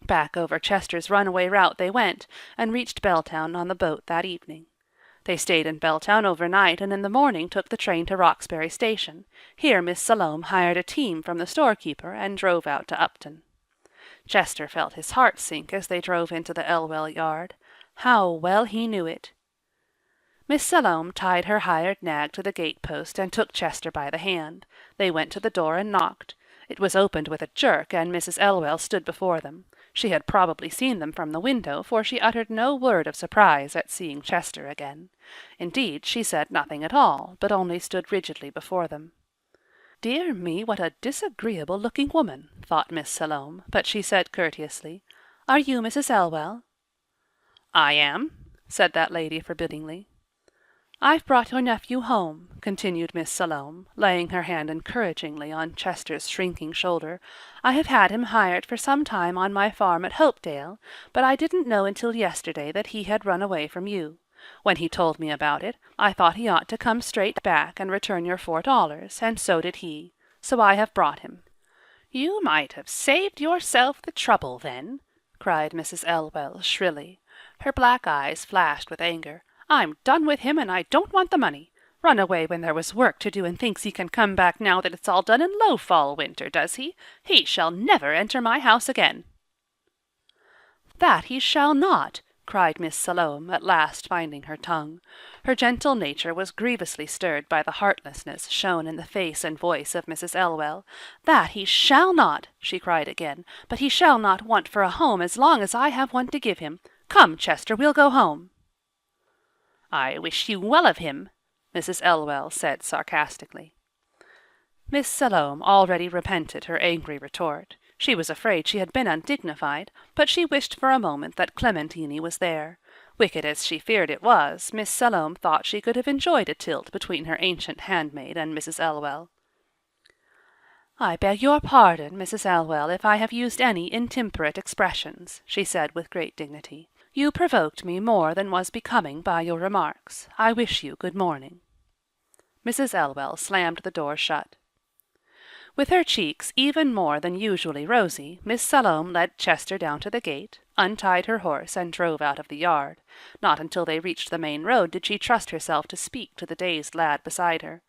Back over Chester's runaway route they went, and reached Belltown on the boat that evening. They stayed in Belltown overnight, and in the morning took the train to Roxbury Station. Here Miss Salome hired a team from the storekeeper and drove out to Upton. Chester felt his heart sink as they drove into the Elwell yard. How well he knew it! Miss Salome tied her hired nag to the gate-post and took Chester by the hand. They went to the door and knocked. It was opened with a jerk, and Mrs. Elwell stood before them. She had probably seen them from the window, for she uttered no word of surprise at seeing Chester again. Indeed, she said nothing at all, but only stood rigidly before them. Dear me, what a disagreeable-looking woman, thought Miss Salome, but she said courteously, "Are you Mrs. Elwell?" "I am," said that lady forbiddingly. "I've brought your nephew home," continued Miss Salome, laying her hand encouragingly on Chester's shrinking shoulder. "I have had him hired for some time on my farm at Hopedale, but I didn't know until yesterday that he had run away from you. When he told me about it, I thought he ought to come straight back and return your $4, and so did he. So I have brought him." "You might have saved yourself the trouble, then," cried Mrs. Elwell shrilly. Her black eyes flashed with anger. "I'm done with him, and I don't want the money. Run away when there was work to do, and thinks he can come back now that it's all done in low fall winter, does he? He shall never enter my house again." "That he shall not!" cried Miss Salome, at last finding her tongue. Her gentle nature was grievously stirred by the heartlessness shown in the face and voice of Mrs. Elwell. "That he shall not!" she cried again. "But he shall not want for a home as long as I have one to give him. Come, Chester, we'll go home." "I wish you well of him," Mrs. Elwell said sarcastically. Miss Salome already repented her angry retort. She was afraid she had been undignified, but she wished for a moment that Clementine was there. Wicked as she feared it was, Miss Salome thought she could have enjoyed a tilt between her ancient handmaid and Mrs. Elwell. "I beg your pardon, Mrs. Elwell, if I have used any intemperate expressions," she said with great dignity. "You provoked me more than was becoming by your remarks. I wish you good morning." Mrs. Elwell slammed the door shut. With her cheeks even more than usually rosy, Miss Salome led Chester down to the gate, untied her horse, and drove out of the yard. Not until they reached the main road did she trust herself to speak to the dazed lad beside her.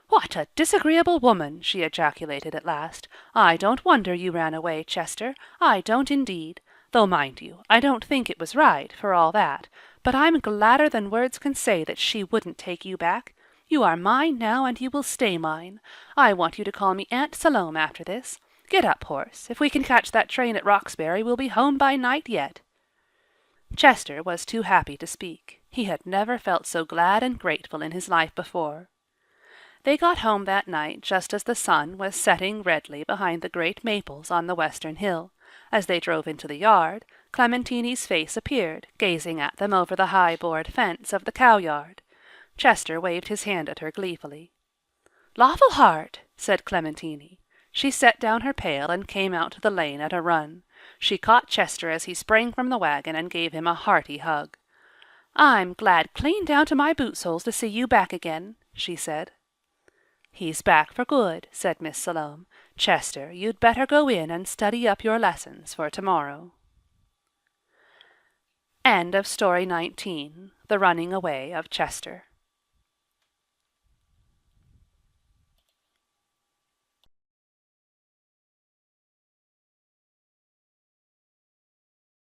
"What a disagreeable woman!" she ejaculated at last. "I don't wonder you ran away, Chester. I don't indeed. Though, mind you, I don't think it was right, for all that. But I'm gladder than words can say that she wouldn't take you back. You are mine now, and you will stay mine. I want you to call me Aunt Salome after this. Get up, horse. If we can catch that train at Roxbury, we'll be home by night yet." Chester was too happy to speak. He had never felt so glad and grateful in his life before. They got home that night just as the sun was setting redly behind the great maples on the western hill. As they drove into the yard, Clementine's face appeared, gazing at them over the high board fence of the cow-yard. Chester waved his hand at her gleefully. "Lawful heart!" said Clementine. She set down her pail and came out to the lane at a run. She caught Chester as he sprang from the wagon and gave him a hearty hug. "I'm glad clean down to my boot-soles to see you back again," she said. "He's back for good," said Miss Salome. "Chester, you'd better go in and study up your lessons for tomorrow." End of Story 19. The Running Away of Chester.